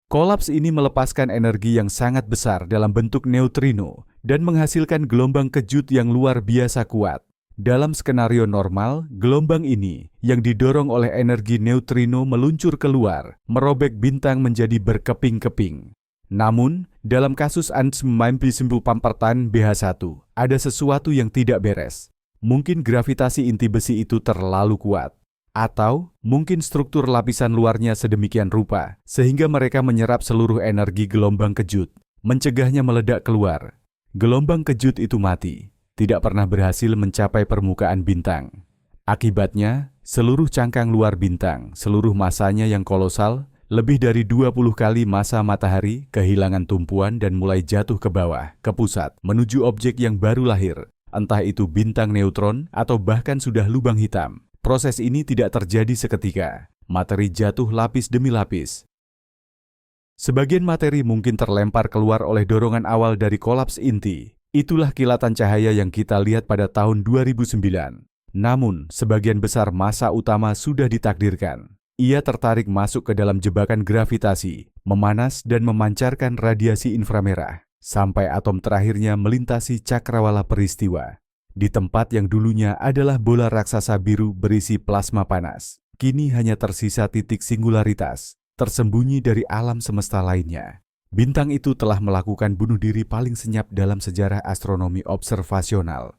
Speaker 1: Kolaps ini melepaskan energi yang sangat besar dalam bentuk neutrino dan menghasilkan gelombang kejut yang luar biasa kuat. Dalam skenario normal, gelombang ini yang didorong oleh energi neutrino meluncur keluar, merobek bintang menjadi berkeping-keping. Namun, dalam kasus Ansem-Mimpi-Simpu-Pampertan BH1, ada sesuatu yang tidak beres. Mungkin gravitasi inti besi itu terlalu kuat. Atau mungkin struktur lapisan luarnya sedemikian rupa, sehingga mereka menyerap seluruh energi gelombang kejut, mencegahnya meledak keluar. Gelombang kejut itu mati, tidak pernah berhasil mencapai permukaan bintang. Akibatnya, seluruh cangkang luar bintang, seluruh masanya yang kolosal, lebih dari 20 kali massa matahari, kehilangan tumpuan dan mulai jatuh ke bawah, ke pusat, menuju objek yang baru lahir, entah itu bintang neutron atau bahkan sudah lubang hitam. Proses ini tidak terjadi seketika. Materi jatuh lapis demi lapis. Sebagian materi mungkin terlempar keluar oleh dorongan awal dari kolaps inti. Itulah kilatan cahaya yang kita lihat pada tahun 2009. Namun, sebagian besar massa utama sudah ditakdirkan. Ia tertarik masuk ke dalam jebakan gravitasi, memanas dan memancarkan radiasi inframerah, sampai atom terakhirnya melintasi cakrawala peristiwa. Di tempat yang dulunya adalah bola raksasa biru berisi plasma panas, kini hanya tersisa titik singularitas, tersembunyi dari alam semesta lainnya. Bintang itu telah melakukan bunuh diri paling senyap dalam sejarah astronomi observasional.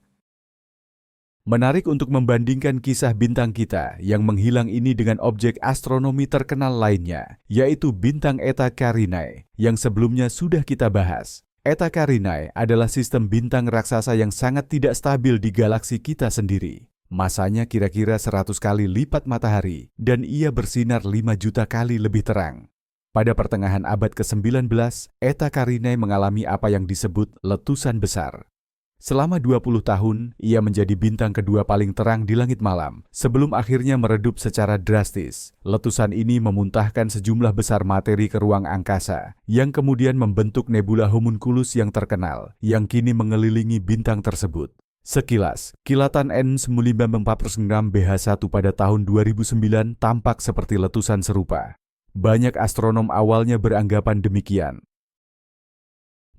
Speaker 1: Menarik untuk membandingkan kisah bintang kita yang menghilang ini dengan objek astronomi terkenal lainnya, yaitu bintang Eta Carinae yang sebelumnya sudah kita bahas. Eta Carinae adalah sistem bintang raksasa yang sangat tidak stabil di galaksi kita sendiri. Masanya kira-kira 100 kali lipat matahari dan ia bersinar 5 juta kali lebih terang. Pada pertengahan abad ke-19, Eta Carinae mengalami apa yang disebut letusan besar. Selama 20 tahun, ia menjadi bintang kedua paling terang di langit malam, sebelum akhirnya meredup secara drastis. Letusan ini memuntahkan sejumlah besar materi ke ruang angkasa, yang kemudian membentuk nebula homunculus yang terkenal, yang kini mengelilingi bintang tersebut. Sekilas, kilatan N9546 BH1 pada tahun 2009 tampak seperti letusan serupa. Banyak astronom awalnya beranggapan demikian.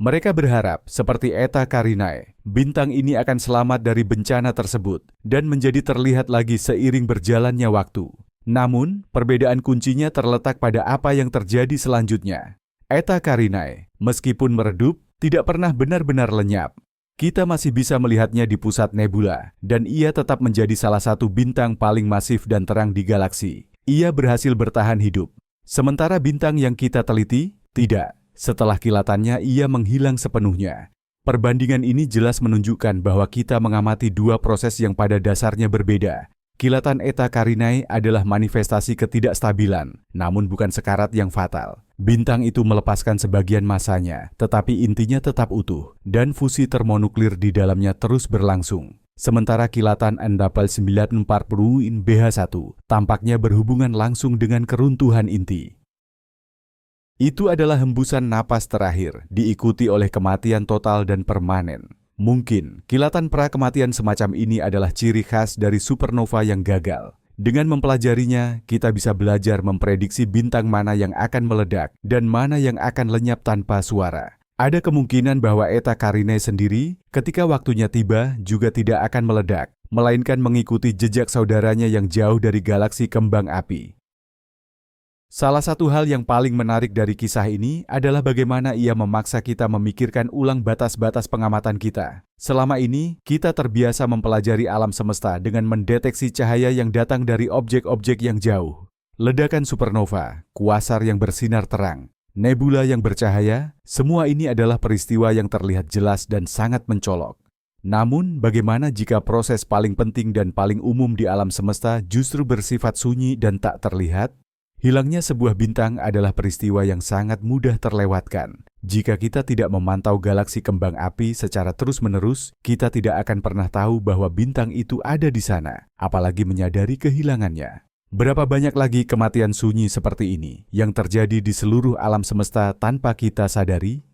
Speaker 1: Mereka berharap, seperti Eta Carinae, bintang ini akan selamat dari bencana tersebut dan menjadi terlihat lagi seiring berjalannya waktu. Namun, perbedaan kuncinya terletak pada apa yang terjadi selanjutnya. Eta Carinae, meskipun meredup, tidak pernah benar-benar lenyap. Kita masih bisa melihatnya di pusat nebula, dan ia tetap menjadi salah satu bintang paling masif dan terang di galaksi. Ia berhasil bertahan hidup. Sementara bintang yang kita teliti, tidak. Setelah kilatannya, ia menghilang sepenuhnya. Perbandingan ini jelas menunjukkan bahwa kita mengamati dua proses yang pada dasarnya berbeda. Kilatan Eta Carinae adalah manifestasi ketidakstabilan, namun bukan sekarat yang fatal. Bintang itu melepaskan sebagian massanya, tetapi intinya tetap utuh, dan fusi termonuklir di dalamnya terus berlangsung. Sementara kilatan N940 BH1 tampaknya berhubungan langsung dengan keruntuhan inti. Itu adalah hembusan napas terakhir, diikuti oleh kematian total dan permanen. Mungkin, kilatan pra-kematian semacam ini adalah ciri khas dari supernova yang gagal. Dengan mempelajarinya, kita bisa belajar memprediksi bintang mana yang akan meledak dan mana yang akan lenyap tanpa suara. Ada kemungkinan bahwa Eta Carinae sendiri, ketika waktunya tiba, juga tidak akan meledak, melainkan mengikuti jejak saudaranya yang jauh dari galaksi kembang api. Salah satu hal yang paling menarik dari kisah ini adalah bagaimana ia memaksa kita memikirkan ulang batas-batas pengamatan kita. Selama ini, kita terbiasa mempelajari alam semesta dengan mendeteksi cahaya yang datang dari objek-objek yang jauh. Ledakan supernova, kuasar yang bersinar terang, nebula yang bercahaya, semua ini adalah peristiwa yang terlihat jelas dan sangat mencolok. Namun, bagaimana jika proses paling penting dan paling umum di alam semesta justru bersifat sunyi dan tak terlihat? Hilangnya sebuah bintang adalah peristiwa yang sangat mudah terlewatkan. Jika kita tidak memantau galaksi kembang api secara terus-menerus, kita tidak akan pernah tahu bahwa bintang itu ada di sana, apalagi menyadari kehilangannya. Berapa banyak lagi kematian sunyi seperti ini yang terjadi di seluruh alam semesta tanpa kita sadari?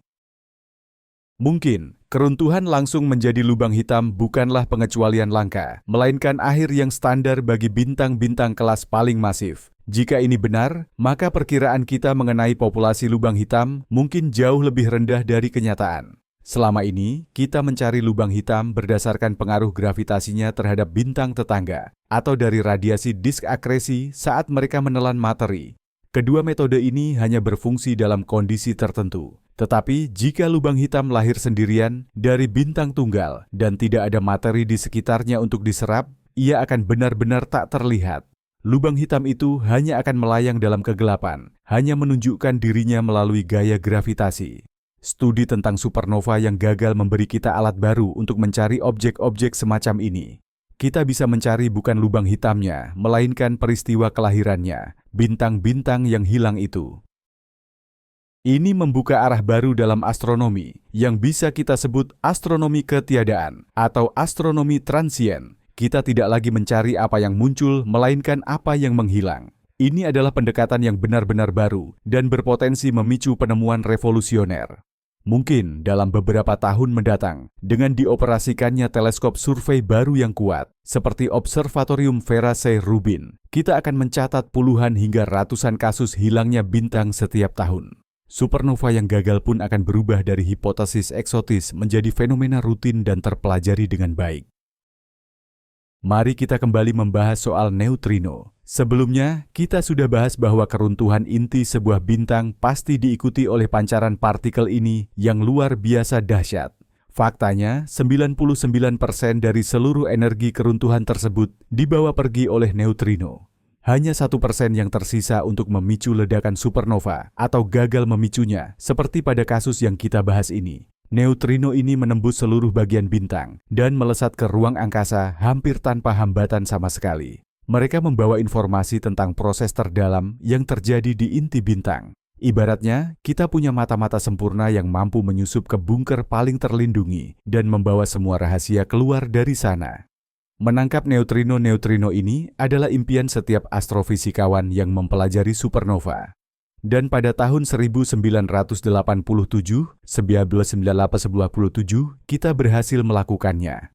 Speaker 1: Mungkin, keruntuhan langsung menjadi lubang hitam bukanlah pengecualian langka, melainkan akhir yang standar bagi bintang-bintang kelas paling masif. Jika ini benar, maka perkiraan kita mengenai populasi lubang hitam mungkin jauh lebih rendah dari kenyataan. Selama ini, kita mencari lubang hitam berdasarkan pengaruh gravitasinya terhadap bintang tetangga, atau dari radiasi disk akresi saat mereka menelan materi. Kedua metode ini hanya berfungsi dalam kondisi tertentu. Tetapi jika lubang hitam lahir sendirian dari bintang tunggal dan tidak ada materi di sekitarnya untuk diserap, ia akan benar-benar tak terlihat. Lubang hitam itu hanya akan melayang dalam kegelapan, hanya menunjukkan dirinya melalui gaya gravitasi. Studi tentang supernova yang gagal memberi kita alat baru untuk mencari objek-objek semacam ini. Kita bisa mencari bukan lubang hitamnya, melainkan peristiwa kelahirannya, bintang-bintang yang hilang itu. Ini membuka arah baru dalam astronomi, yang bisa kita sebut astronomi ketiadaan atau astronomi transien. Kita tidak lagi mencari apa yang muncul, melainkan apa yang menghilang. Ini adalah pendekatan yang benar-benar baru dan berpotensi memicu penemuan revolusioner. Mungkin dalam beberapa tahun mendatang, dengan dioperasikannya teleskop survei baru yang kuat, seperti Observatorium Vera C. Rubin, kita akan mencatat puluhan hingga ratusan kasus hilangnya bintang setiap tahun. Supernova yang gagal pun akan berubah dari hipotesis eksotis menjadi fenomena rutin dan terpelajari dengan baik. Mari kita kembali membahas soal neutrino. Sebelumnya, kita sudah bahas bahwa keruntuhan inti sebuah bintang pasti diikuti oleh pancaran partikel ini yang luar biasa dahsyat. Faktanya, 99% dari seluruh energi keruntuhan tersebut dibawa pergi oleh neutrino. Hanya 1% yang tersisa untuk memicu ledakan supernova atau gagal memicunya, seperti pada kasus yang kita bahas ini. Neutrino ini menembus seluruh bagian bintang dan melesat ke ruang angkasa hampir tanpa hambatan sama sekali. Mereka membawa informasi tentang proses terdalam yang terjadi di inti bintang. Ibaratnya, kita punya mata-mata sempurna yang mampu menyusup ke bunker paling terlindungi dan membawa semua rahasia keluar dari sana. Menangkap neutrino-neutrino ini adalah impian setiap astrofisikawan yang mempelajari supernova. Dan pada tahun 1987, kita berhasil melakukannya.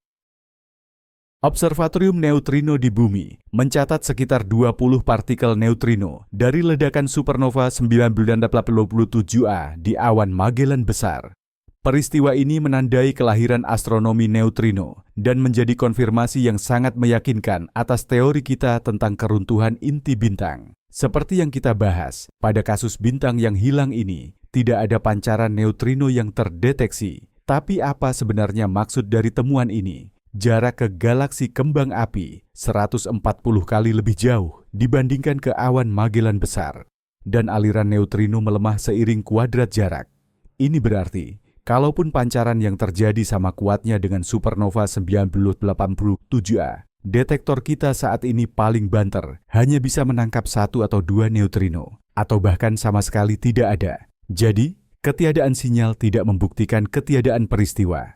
Speaker 1: Observatorium Neutrino di Bumi mencatat sekitar 20 partikel neutrino dari ledakan supernova 1927A di awan Magellan Besar. Peristiwa ini menandai kelahiran astronomi neutrino dan menjadi konfirmasi yang sangat meyakinkan atas teori kita tentang keruntuhan inti bintang. Seperti yang kita bahas, pada kasus bintang yang hilang ini, tidak ada pancaran neutrino yang terdeteksi. Tapi apa sebenarnya maksud dari temuan ini? Jarak ke galaksi kembang api 140 kali lebih jauh dibandingkan ke awan Magellan Besar. Dan aliran neutrino melemah seiring kuadrat jarak. Ini berarti, kalaupun pancaran yang terjadi sama kuatnya dengan supernova 1987A, detektor kita saat ini paling banter, hanya bisa menangkap 1 atau 2 neutrino, atau bahkan sama sekali tidak ada. Jadi, ketiadaan sinyal tidak membuktikan ketiadaan peristiwa.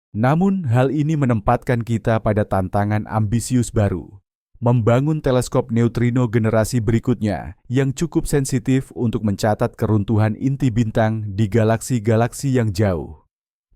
Speaker 1: Namun, hal ini menempatkan kita pada tantangan ambisius baru. Membangun teleskop neutrino generasi berikutnya yang cukup sensitif untuk mencatat keruntuhan inti bintang di galaksi-galaksi yang jauh.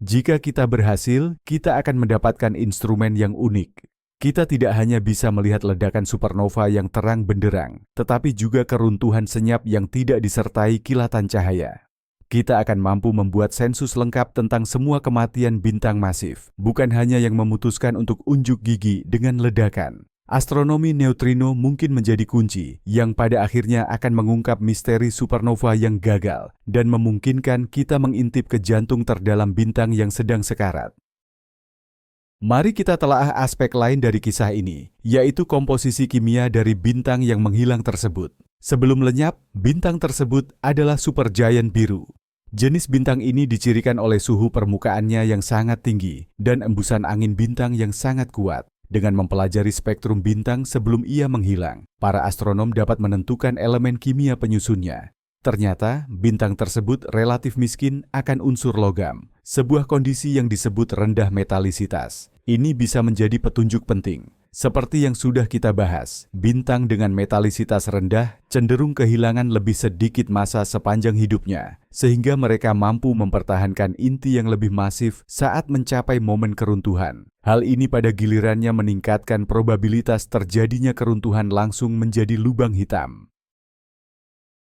Speaker 1: Jika kita berhasil, kita akan mendapatkan instrumen yang unik. Kita tidak hanya bisa melihat ledakan supernova yang terang benderang, tetapi juga keruntuhan senyap yang tidak disertai kilatan cahaya. Kita akan mampu membuat sensus lengkap tentang semua kematian bintang masif, bukan hanya yang memutuskan untuk unjuk gigi dengan ledakan. Astronomi neutrino mungkin menjadi kunci yang pada akhirnya akan mengungkap misteri supernova yang gagal dan memungkinkan kita mengintip ke jantung terdalam bintang yang sedang sekarat. Mari kita telaah aspek lain dari kisah ini, yaitu komposisi kimia dari bintang yang menghilang tersebut. Sebelum lenyap, bintang tersebut adalah supergiant biru. Jenis bintang ini dicirikan oleh suhu permukaannya yang sangat tinggi dan embusan angin bintang yang sangat kuat. Dengan mempelajari spektrum bintang sebelum ia menghilang, para astronom dapat menentukan elemen kimia penyusunnya. Ternyata, bintang tersebut relatif miskin akan unsur logam, sebuah kondisi yang disebut rendah metalisitas. Ini bisa menjadi petunjuk penting. Seperti yang sudah kita bahas, bintang dengan metalisitas rendah cenderung kehilangan lebih sedikit massa sepanjang hidupnya, sehingga mereka mampu mempertahankan inti yang lebih masif saat mencapai momen keruntuhan. Hal ini pada gilirannya meningkatkan probabilitas terjadinya keruntuhan langsung menjadi lubang hitam.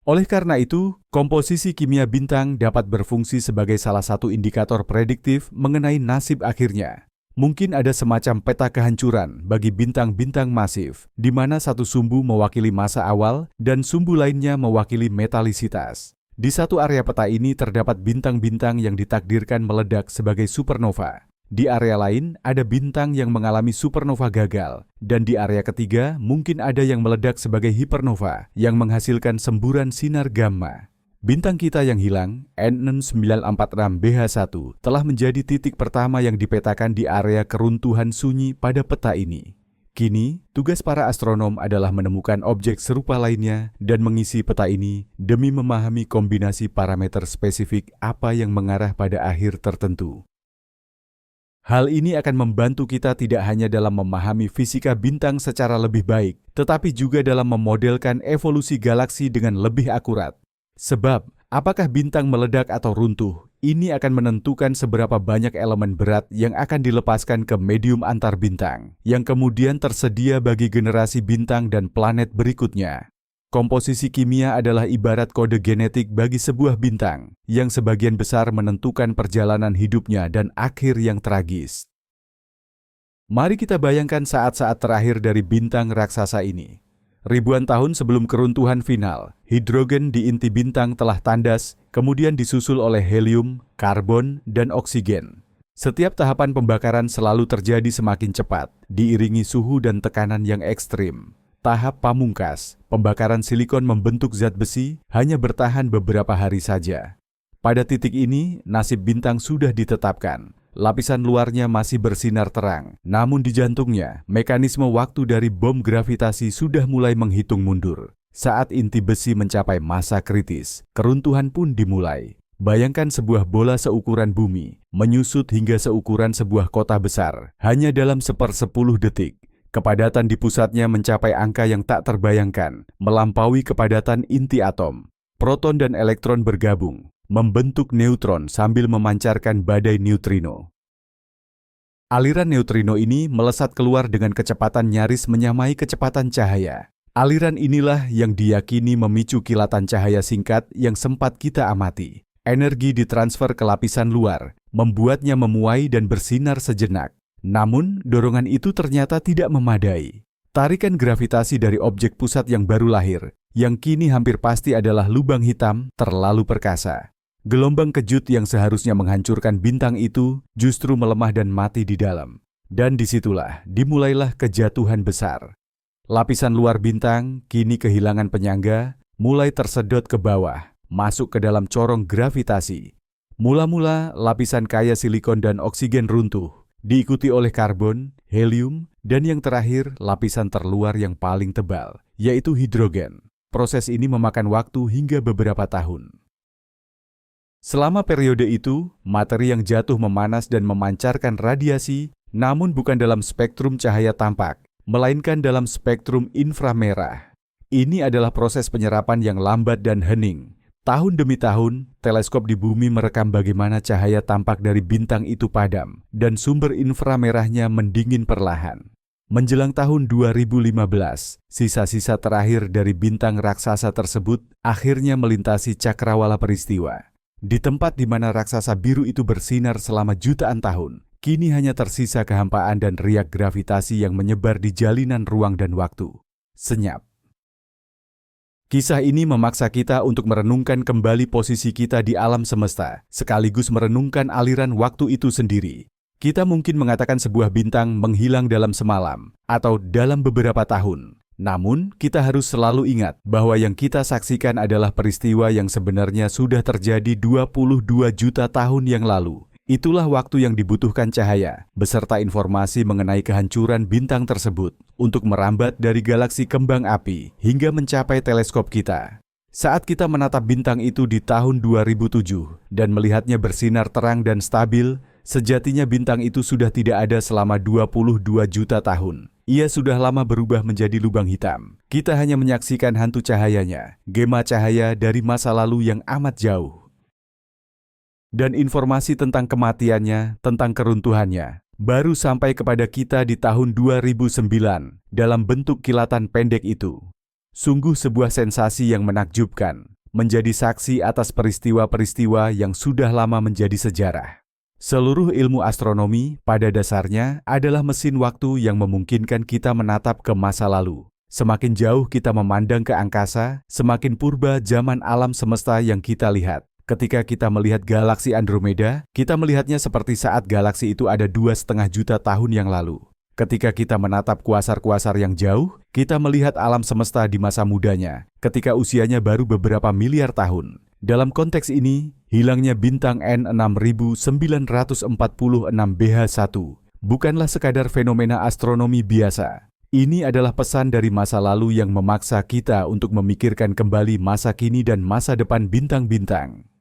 Speaker 1: Oleh karena itu, komposisi kimia bintang dapat berfungsi sebagai salah satu indikator prediktif mengenai nasib akhirnya. Mungkin ada semacam peta kehancuran bagi bintang-bintang masif, di mana satu sumbu mewakili masa awal dan sumbu lainnya mewakili metalisitas. Di satu area peta ini terdapat bintang-bintang yang ditakdirkan meledak sebagai supernova. Di area lain ada bintang yang mengalami supernova gagal, dan di area ketiga mungkin ada yang meledak sebagai hipernova yang menghasilkan semburan sinar gamma. Bintang kita yang hilang, N6946BH1, telah menjadi titik pertama yang dipetakan di area keruntuhan sunyi pada peta ini. Kini, tugas para astronom adalah menemukan objek serupa lainnya dan mengisi peta ini demi memahami kombinasi parameter spesifik apa yang mengarah pada akhir tertentu. Hal ini akan membantu kita tidak hanya dalam memahami fisika bintang secara lebih baik, tetapi juga dalam memodelkan evolusi galaksi dengan lebih akurat. Sebab, apakah bintang meledak atau runtuh, ini akan menentukan seberapa banyak elemen berat yang akan dilepaskan ke medium antar bintang, yang kemudian tersedia bagi generasi bintang dan planet berikutnya. Komposisi kimia adalah ibarat kode genetik bagi sebuah bintang, yang sebagian besar menentukan perjalanan hidupnya dan akhir yang tragis. Mari kita bayangkan saat-saat terakhir dari bintang raksasa ini. Ribuan tahun sebelum keruntuhan final, hidrogen di inti bintang telah tandas, kemudian disusul oleh helium, karbon, dan oksigen. Setiap tahapan pembakaran selalu terjadi semakin cepat, diiringi suhu dan tekanan yang ekstrim. Tahap pamungkas, pembakaran silikon membentuk zat besi, hanya bertahan beberapa hari saja. Pada titik ini, nasib bintang sudah ditetapkan. Lapisan luarnya masih bersinar terang, namun di jantungnya, mekanisme waktu dari bom gravitasi sudah mulai menghitung mundur. Saat inti besi mencapai masa kritis, keruntuhan pun dimulai. Bayangkan sebuah bola seukuran bumi, menyusut hingga seukuran sebuah kota besar, hanya dalam 1/10 detik. Kepadatan di pusatnya mencapai angka yang tak terbayangkan, melampaui kepadatan inti atom. Proton dan elektron bergabung, membentuk neutron sambil memancarkan badai neutrino. Aliran neutrino ini melesat keluar dengan kecepatan nyaris menyamai kecepatan cahaya. Aliran inilah yang diyakini memicu kilatan cahaya singkat yang sempat kita amati. Energi ditransfer ke lapisan luar, membuatnya memuai dan bersinar sejenak. Namun, dorongan itu ternyata tidak memadai. Tarikan gravitasi dari objek pusat yang baru lahir, yang kini hampir pasti adalah lubang hitam, terlalu perkasa. Gelombang kejut yang seharusnya menghancurkan bintang itu justru melemah dan mati di dalam. Dan disitulah dimulailah kejatuhan besar. Lapisan luar bintang kini kehilangan penyangga, mulai tersedot ke bawah, masuk ke dalam corong gravitasi. Mula-mula lapisan kaya silikon dan oksigen runtuh, diikuti oleh karbon, helium, dan yang terakhir lapisan terluar yang paling tebal, yaitu hidrogen. Proses ini memakan waktu hingga beberapa tahun. Selama periode itu, materi yang jatuh memanas dan memancarkan radiasi, namun bukan dalam spektrum cahaya tampak, melainkan dalam spektrum inframerah. Ini adalah proses penyerapan yang lambat dan hening. Tahun demi tahun, teleskop di bumi merekam bagaimana cahaya tampak dari bintang itu padam, dan sumber inframerahnya mendingin perlahan. Menjelang tahun 2015, sisa-sisa terakhir dari bintang raksasa tersebut akhirnya melintasi cakrawala peristiwa. Di tempat di mana raksasa biru itu bersinar selama jutaan tahun, kini hanya tersisa kehampaan dan riak gravitasi yang menyebar di jalinan ruang dan waktu. Senyap. Kisah ini memaksa kita untuk merenungkan kembali posisi kita di alam semesta, sekaligus merenungkan aliran waktu itu sendiri. Kita mungkin mengatakan sebuah bintang menghilang dalam semalam atau dalam beberapa tahun. Namun, kita harus selalu ingat bahwa yang kita saksikan adalah peristiwa yang sebenarnya sudah terjadi 22 juta tahun yang lalu. Itulah waktu yang dibutuhkan cahaya, beserta informasi mengenai kehancuran bintang tersebut untuk merambat dari galaksi kembang api hingga mencapai teleskop kita. Saat kita menatap bintang itu di tahun 2007 dan melihatnya bersinar terang dan stabil, sejatinya bintang itu sudah tidak ada selama 22 juta tahun. Ia sudah lama berubah menjadi lubang hitam. Kita hanya menyaksikan hantu cahayanya, gema cahaya dari masa lalu yang amat jauh. Dan informasi tentang kematiannya, tentang keruntuhannya, baru sampai kepada kita di tahun 2009 dalam bentuk kilatan pendek itu. Sungguh sebuah sensasi yang menakjubkan, menjadi saksi atas peristiwa-peristiwa yang sudah lama menjadi sejarah. Seluruh ilmu astronomi pada dasarnya adalah mesin waktu yang memungkinkan kita menatap ke masa lalu. Semakin jauh kita memandang ke angkasa, semakin purba zaman alam semesta yang kita lihat. Ketika kita melihat galaksi Andromeda, kita melihatnya seperti saat galaksi itu ada 2,5 juta tahun yang lalu. Ketika kita menatap kuasar-kuasar yang jauh, kita melihat alam semesta di masa mudanya, ketika usianya baru beberapa miliar tahun. Dalam konteks ini, hilangnya bintang N6946 BH1 bukanlah sekadar fenomena astronomi biasa. Ini adalah pesan dari masa lalu yang memaksa kita untuk memikirkan kembali masa kini dan masa depan bintang-bintang.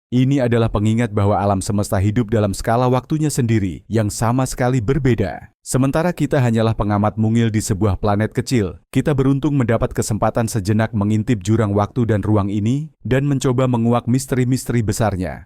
Speaker 1: Ini adalah pengingat bahwa alam semesta hidup dalam skala waktunya sendiri yang sama sekali berbeda. Sementara kita hanyalah pengamat mungil di sebuah planet kecil, kita beruntung mendapat kesempatan sejenak mengintip jurang waktu dan ruang ini dan mencoba menguak misteri-misteri besarnya.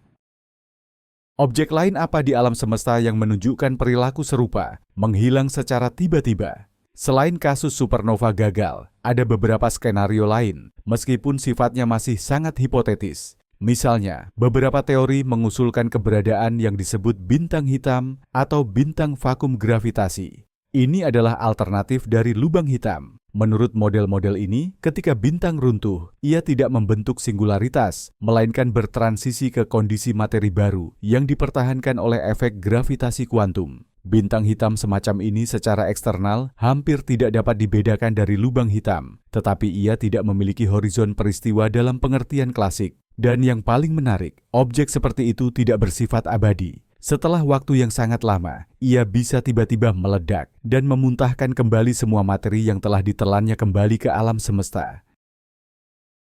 Speaker 1: Objek lain apa di alam semesta yang menunjukkan perilaku serupa, menghilang secara tiba-tiba? Selain kasus supernova gagal, ada beberapa skenario lain, meskipun sifatnya masih sangat hipotetis. Misalnya, beberapa teori mengusulkan keberadaan yang disebut bintang hitam atau bintang vakum gravitasi. Ini adalah alternatif dari lubang hitam. Menurut model-model ini, ketika bintang runtuh, ia tidak membentuk singularitas, melainkan bertransisi ke kondisi materi baru yang dipertahankan oleh efek gravitasi kuantum. Bintang hitam semacam ini secara eksternal hampir tidak dapat dibedakan dari lubang hitam, tetapi ia tidak memiliki horizon peristiwa dalam pengertian klasik. Dan yang paling menarik, objek seperti itu tidak bersifat abadi. Setelah waktu yang sangat lama, ia bisa tiba-tiba meledak dan memuntahkan kembali semua materi yang telah ditelannya kembali ke alam semesta.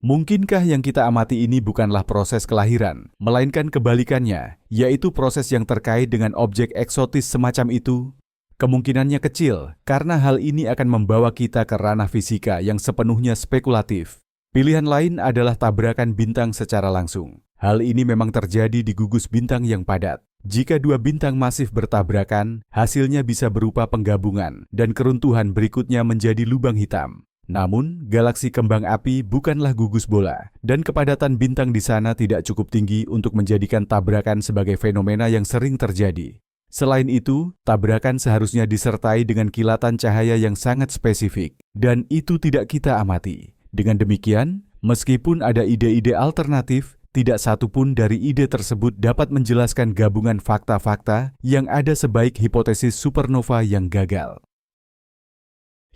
Speaker 1: Mungkinkah yang kita amati ini bukanlah proses kelahiran, melainkan kebalikannya, yaitu proses yang terkait dengan objek eksotis semacam itu? Kemungkinannya kecil, karena hal ini akan membawa kita ke ranah fisika yang sepenuhnya spekulatif. Pilihan lain adalah tabrakan bintang secara langsung. Hal ini memang terjadi di gugus bintang yang padat. Jika dua bintang masif bertabrakan, hasilnya bisa berupa penggabungan dan keruntuhan berikutnya menjadi lubang hitam. Namun, galaksi kembang api bukanlah gugus bola, dan kepadatan bintang di sana tidak cukup tinggi untuk menjadikan tabrakan sebagai fenomena yang sering terjadi. Selain itu, tabrakan seharusnya disertai dengan kilatan cahaya yang sangat spesifik, dan itu tidak kita amati. Dengan demikian, meskipun ada ide-ide alternatif, tidak satupun dari ide tersebut dapat menjelaskan gabungan fakta-fakta yang ada sebaik hipotesis supernova yang gagal.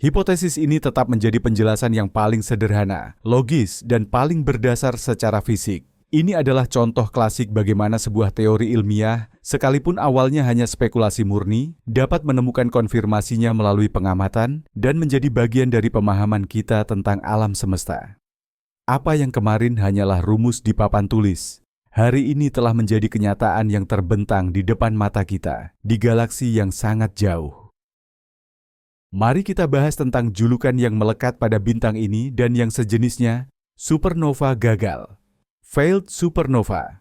Speaker 1: Hipotesis ini tetap menjadi penjelasan yang paling sederhana, logis, dan paling berdasar secara fisik. Ini adalah contoh klasik bagaimana sebuah teori ilmiah, sekalipun awalnya hanya spekulasi murni, dapat menemukan konfirmasinya melalui pengamatan dan menjadi bagian dari pemahaman kita tentang alam semesta. Apa yang kemarin hanyalah rumus di papan tulis, hari ini telah menjadi kenyataan yang terbentang di depan mata kita, di galaksi yang sangat jauh. Mari kita bahas tentang julukan yang melekat pada bintang ini dan yang sejenisnya, supernova gagal. Failed supernova.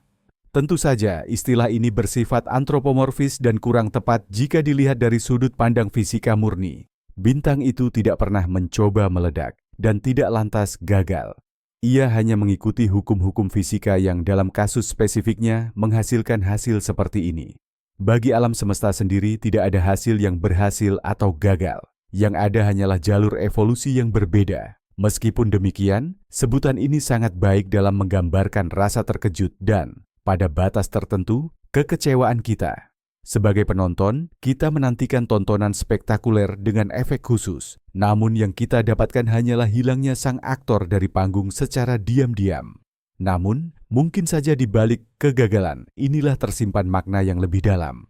Speaker 1: Tentu saja, istilah ini bersifat antropomorfis dan kurang tepat jika dilihat dari sudut pandang fisika murni. Bintang itu tidak pernah mencoba meledak dan tidak lantas gagal. Ia hanya mengikuti hukum-hukum fisika yang dalam kasus spesifiknya menghasilkan hasil seperti ini. Bagi alam semesta sendiri tidak ada hasil yang berhasil atau gagal. Yang ada hanyalah jalur evolusi yang berbeda. Meskipun demikian, sebutan ini sangat baik dalam menggambarkan rasa terkejut dan, pada batas tertentu, kekecewaan kita. Sebagai penonton, kita menantikan tontonan spektakuler dengan efek khusus. Namun yang kita dapatkan hanyalah hilangnya sang aktor dari panggung secara diam-diam. Namun, mungkin saja di balik kegagalan, inilah tersimpan makna yang lebih dalam.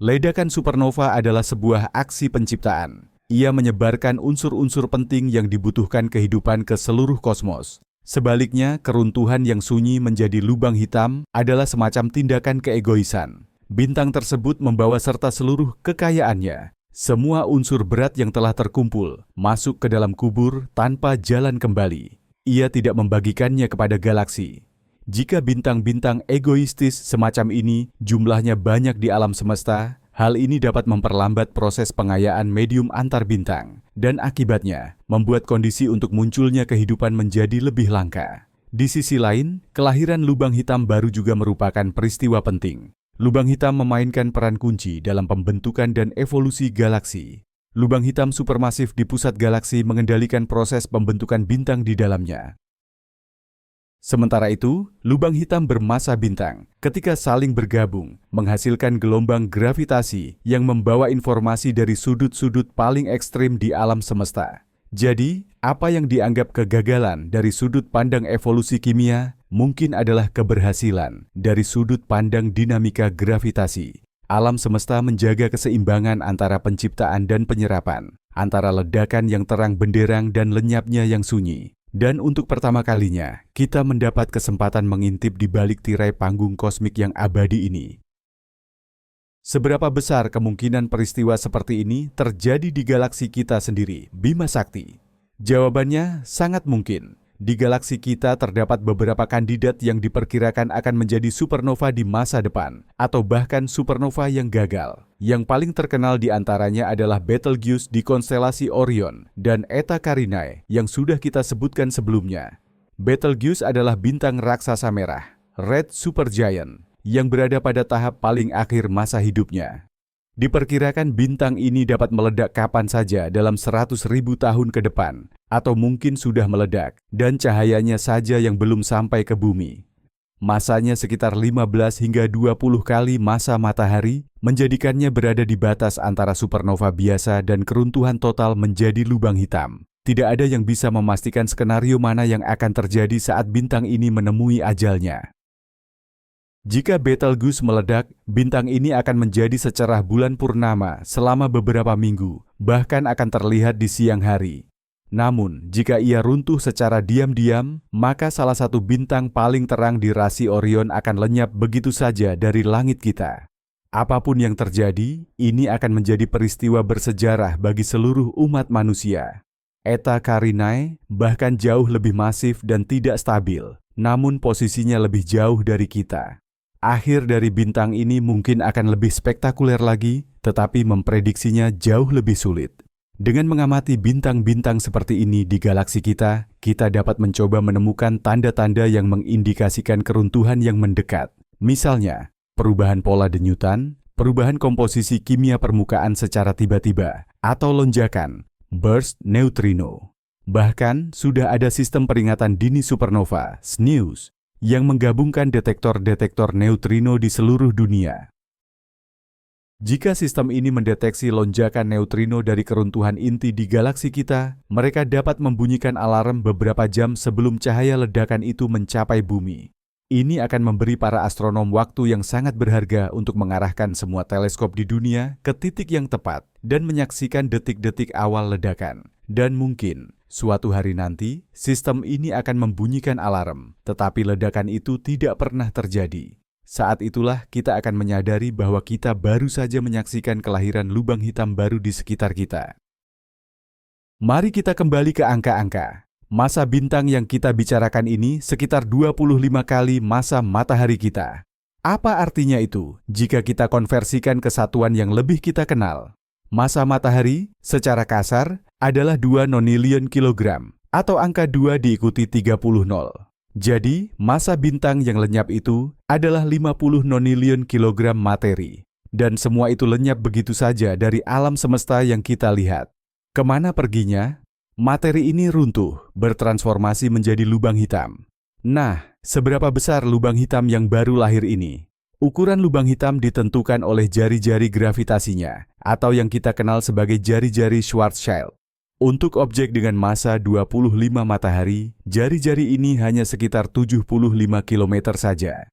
Speaker 1: Ledakan supernova adalah sebuah aksi penciptaan. Ia menyebarkan unsur-unsur penting yang dibutuhkan kehidupan ke seluruh kosmos. Sebaliknya, keruntuhan yang sunyi menjadi lubang hitam adalah semacam tindakan keegoisan. Bintang tersebut membawa serta seluruh kekayaannya. Semua unsur berat yang telah terkumpul masuk ke dalam kubur tanpa jalan kembali. Ia tidak membagikannya kepada galaksi. Jika bintang-bintang egoistis semacam ini jumlahnya banyak di alam semesta, hal ini dapat memperlambat proses pengayaan medium antar bintang dan akibatnya membuat kondisi untuk munculnya kehidupan menjadi lebih langka. Di sisi lain, kelahiran lubang hitam baru juga merupakan peristiwa penting. Lubang hitam memainkan peran kunci dalam pembentukan dan evolusi galaksi. Lubang hitam supermasif di pusat galaksi mengendalikan proses pembentukan bintang di dalamnya. Sementara itu, lubang hitam bermassa bintang ketika saling bergabung menghasilkan gelombang gravitasi yang membawa informasi dari sudut-sudut paling ekstrim di alam semesta. Jadi, apa yang dianggap kegagalan dari sudut pandang evolusi kimia mungkin adalah keberhasilan dari sudut pandang dinamika gravitasi. Alam semesta menjaga keseimbangan antara penciptaan dan penyerapan, antara ledakan yang terang benderang dan lenyapnya yang sunyi. Dan untuk pertama kalinya, kita mendapat kesempatan mengintip di balik tirai panggung kosmik yang abadi ini. Seberapa besar kemungkinan peristiwa seperti ini terjadi di galaksi kita sendiri, Bima Sakti? Jawabannya sangat mungkin. Di galaksi kita terdapat beberapa kandidat yang diperkirakan akan menjadi supernova di masa depan, atau bahkan supernova yang gagal. Yang paling terkenal di antaranya adalah Betelgeuse di konstelasi Orion dan Eta Carinae yang sudah kita sebutkan sebelumnya. Betelgeuse adalah bintang raksasa merah, Red Supergiant, yang berada pada tahap paling akhir masa hidupnya. Diperkirakan bintang ini dapat meledak kapan saja dalam 100.000 tahun ke depan, atau mungkin sudah meledak, dan cahayanya saja yang belum sampai ke bumi. Masanya sekitar 15 hingga 20 kali massa matahari, menjadikannya berada di batas antara supernova biasa dan keruntuhan total menjadi lubang hitam. Tidak ada yang bisa memastikan skenario mana yang akan terjadi saat bintang ini menemui ajalnya. Jika Betelgeuse meledak, bintang ini akan menjadi secerah bulan purnama selama beberapa minggu, bahkan akan terlihat di siang hari. Namun, jika ia runtuh secara diam-diam, maka salah satu bintang paling terang di rasi Orion akan lenyap begitu saja dari langit kita. Apapun yang terjadi, ini akan menjadi peristiwa bersejarah bagi seluruh umat manusia. Eta Carinae bahkan jauh lebih masif dan tidak stabil, namun posisinya lebih jauh dari kita. Akhir dari bintang ini mungkin akan lebih spektakuler lagi, tetapi memprediksinya jauh lebih sulit. Dengan mengamati bintang-bintang seperti ini di galaksi kita, kita dapat mencoba menemukan tanda-tanda yang mengindikasikan keruntuhan yang mendekat. Misalnya, perubahan pola denyutan, perubahan komposisi kimia permukaan secara tiba-tiba, atau lonjakan, burst neutrino. Bahkan, sudah ada sistem peringatan dini supernova, SNEWS, yang menggabungkan detektor-detektor neutrino di seluruh dunia. Jika sistem ini mendeteksi lonjakan neutrino dari keruntuhan inti di galaksi kita, mereka dapat membunyikan alarm beberapa jam sebelum cahaya ledakan itu mencapai bumi. Ini akan memberi para astronom waktu yang sangat berharga untuk mengarahkan semua teleskop di dunia ke titik yang tepat dan menyaksikan detik-detik awal ledakan. Dan mungkin, suatu hari nanti, sistem ini akan membunyikan alarm, tetapi ledakan itu tidak pernah terjadi. Saat itulah kita akan menyadari bahwa kita baru saja menyaksikan kelahiran lubang hitam baru di sekitar kita. Mari kita kembali ke angka-angka. Masa bintang yang kita bicarakan ini sekitar 25 kali masa matahari kita. Apa artinya itu jika kita konversikan ke satuan yang lebih kita kenal? Masa matahari secara kasar adalah 2 nonilion kilogram atau angka 2 diikuti 30 nol. Jadi, masa bintang yang lenyap itu adalah 50 nonilion kilogram materi. Dan semua itu lenyap begitu saja dari alam semesta yang kita lihat. Kemana perginya? Materi ini runtuh, bertransformasi menjadi lubang hitam. Nah, seberapa besar lubang hitam yang baru lahir ini? Ukuran lubang hitam ditentukan oleh jari-jari gravitasinya, atau yang kita kenal sebagai jari-jari Schwarzschild. Untuk objek dengan massa 25 matahari, jari-jari ini hanya sekitar 75 km saja.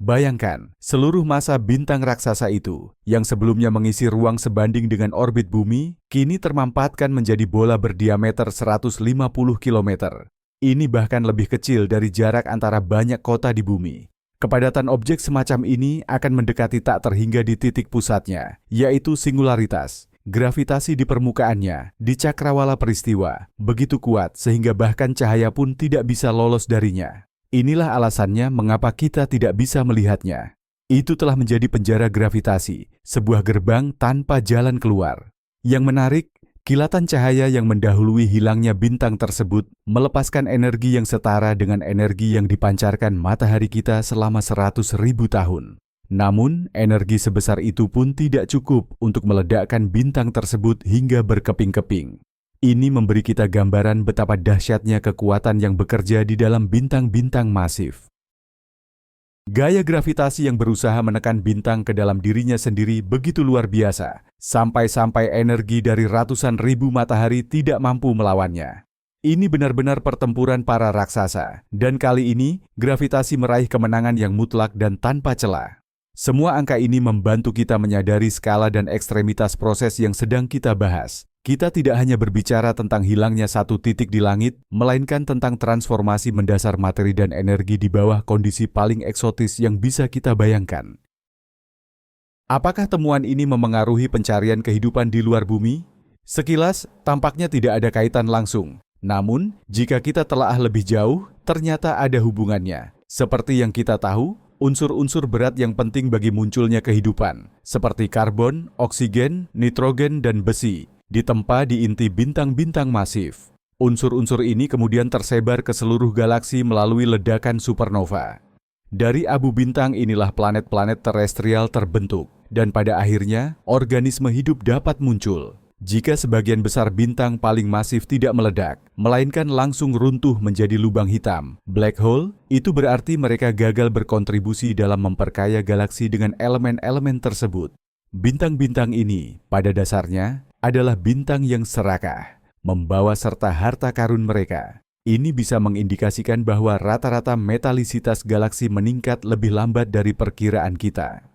Speaker 1: Bayangkan, seluruh massa bintang raksasa itu, yang sebelumnya mengisi ruang sebanding dengan orbit bumi, kini termampatkan menjadi bola berdiameter 150 km. Ini bahkan lebih kecil dari jarak antara banyak kota di bumi. Kepadatan objek semacam ini akan mendekati tak terhingga di titik pusatnya, yaitu singularitas. Gravitasi di permukaannya, di cakrawala peristiwa, begitu kuat sehingga bahkan cahaya pun tidak bisa lolos darinya. Inilah alasannya mengapa kita tidak bisa melihatnya. Itu telah menjadi penjara gravitasi, sebuah gerbang tanpa jalan keluar. Yang menarik, kilatan cahaya yang mendahului hilangnya bintang tersebut melepaskan energi yang setara dengan energi yang dipancarkan matahari kita selama 100.000 tahun. Namun, energi sebesar itu pun tidak cukup untuk meledakkan bintang tersebut hingga berkeping-keping. Ini memberi kita gambaran betapa dahsyatnya kekuatan yang bekerja di dalam bintang-bintang masif. Gaya gravitasi yang berusaha menekan bintang ke dalam dirinya sendiri begitu luar biasa, sampai-sampai energi dari ratusan ribu matahari tidak mampu melawannya. Ini benar-benar pertempuran para raksasa, dan kali ini gravitasi meraih kemenangan yang mutlak dan tanpa celah. Semua angka ini membantu kita menyadari skala dan ekstremitas proses yang sedang kita bahas. Kita tidak hanya berbicara tentang hilangnya satu titik di langit, melainkan tentang transformasi mendasar materi dan energi di bawah kondisi paling eksotis yang bisa kita bayangkan. Apakah temuan ini memengaruhi pencarian kehidupan di luar bumi? Sekilas, tampaknya tidak ada kaitan langsung. Namun, jika kita telaah lebih jauh, ternyata ada hubungannya. Seperti yang kita tahu, unsur-unsur berat yang penting bagi munculnya kehidupan, seperti karbon, oksigen, nitrogen, dan besi, ditempa di inti bintang-bintang masif. Unsur-unsur ini kemudian tersebar ke seluruh galaksi melalui ledakan supernova. Dari abu bintang inilah planet-planet terestrial terbentuk, dan pada akhirnya organisme hidup dapat muncul. Jika sebagian besar bintang paling masif tidak meledak, melainkan langsung runtuh menjadi lubang hitam, black hole, itu berarti mereka gagal berkontribusi dalam memperkaya galaksi dengan elemen-elemen tersebut. Bintang-bintang ini, pada dasarnya, adalah bintang yang serakah, membawa serta harta karun mereka. Ini bisa mengindikasikan bahwa rata-rata metalisitas galaksi meningkat lebih lambat dari perkiraan kita.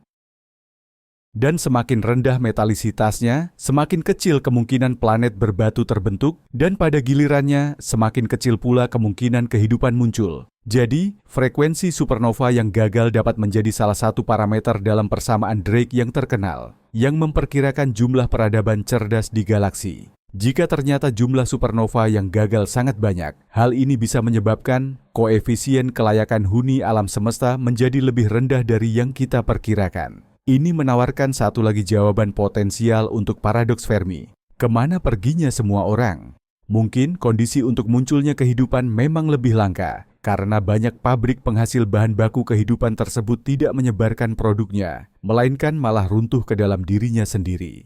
Speaker 1: Dan semakin rendah metalisitasnya, semakin kecil kemungkinan planet berbatu terbentuk, dan pada gilirannya, semakin kecil pula kemungkinan kehidupan muncul. Jadi, frekuensi supernova yang gagal dapat menjadi salah satu parameter dalam persamaan Drake yang terkenal, yang memperkirakan jumlah peradaban cerdas di galaksi. Jika ternyata jumlah supernova yang gagal sangat banyak, hal ini bisa menyebabkan koefisien kelayakan huni alam semesta menjadi lebih rendah dari yang kita perkirakan. Ini menawarkan satu lagi jawaban potensial untuk paradoks Fermi. Kemana perginya semua orang? Mungkin kondisi untuk munculnya kehidupan memang lebih langka, karena banyak pabrik penghasil bahan baku kehidupan tersebut tidak menyebarkan produknya, melainkan malah runtuh ke dalam dirinya sendiri.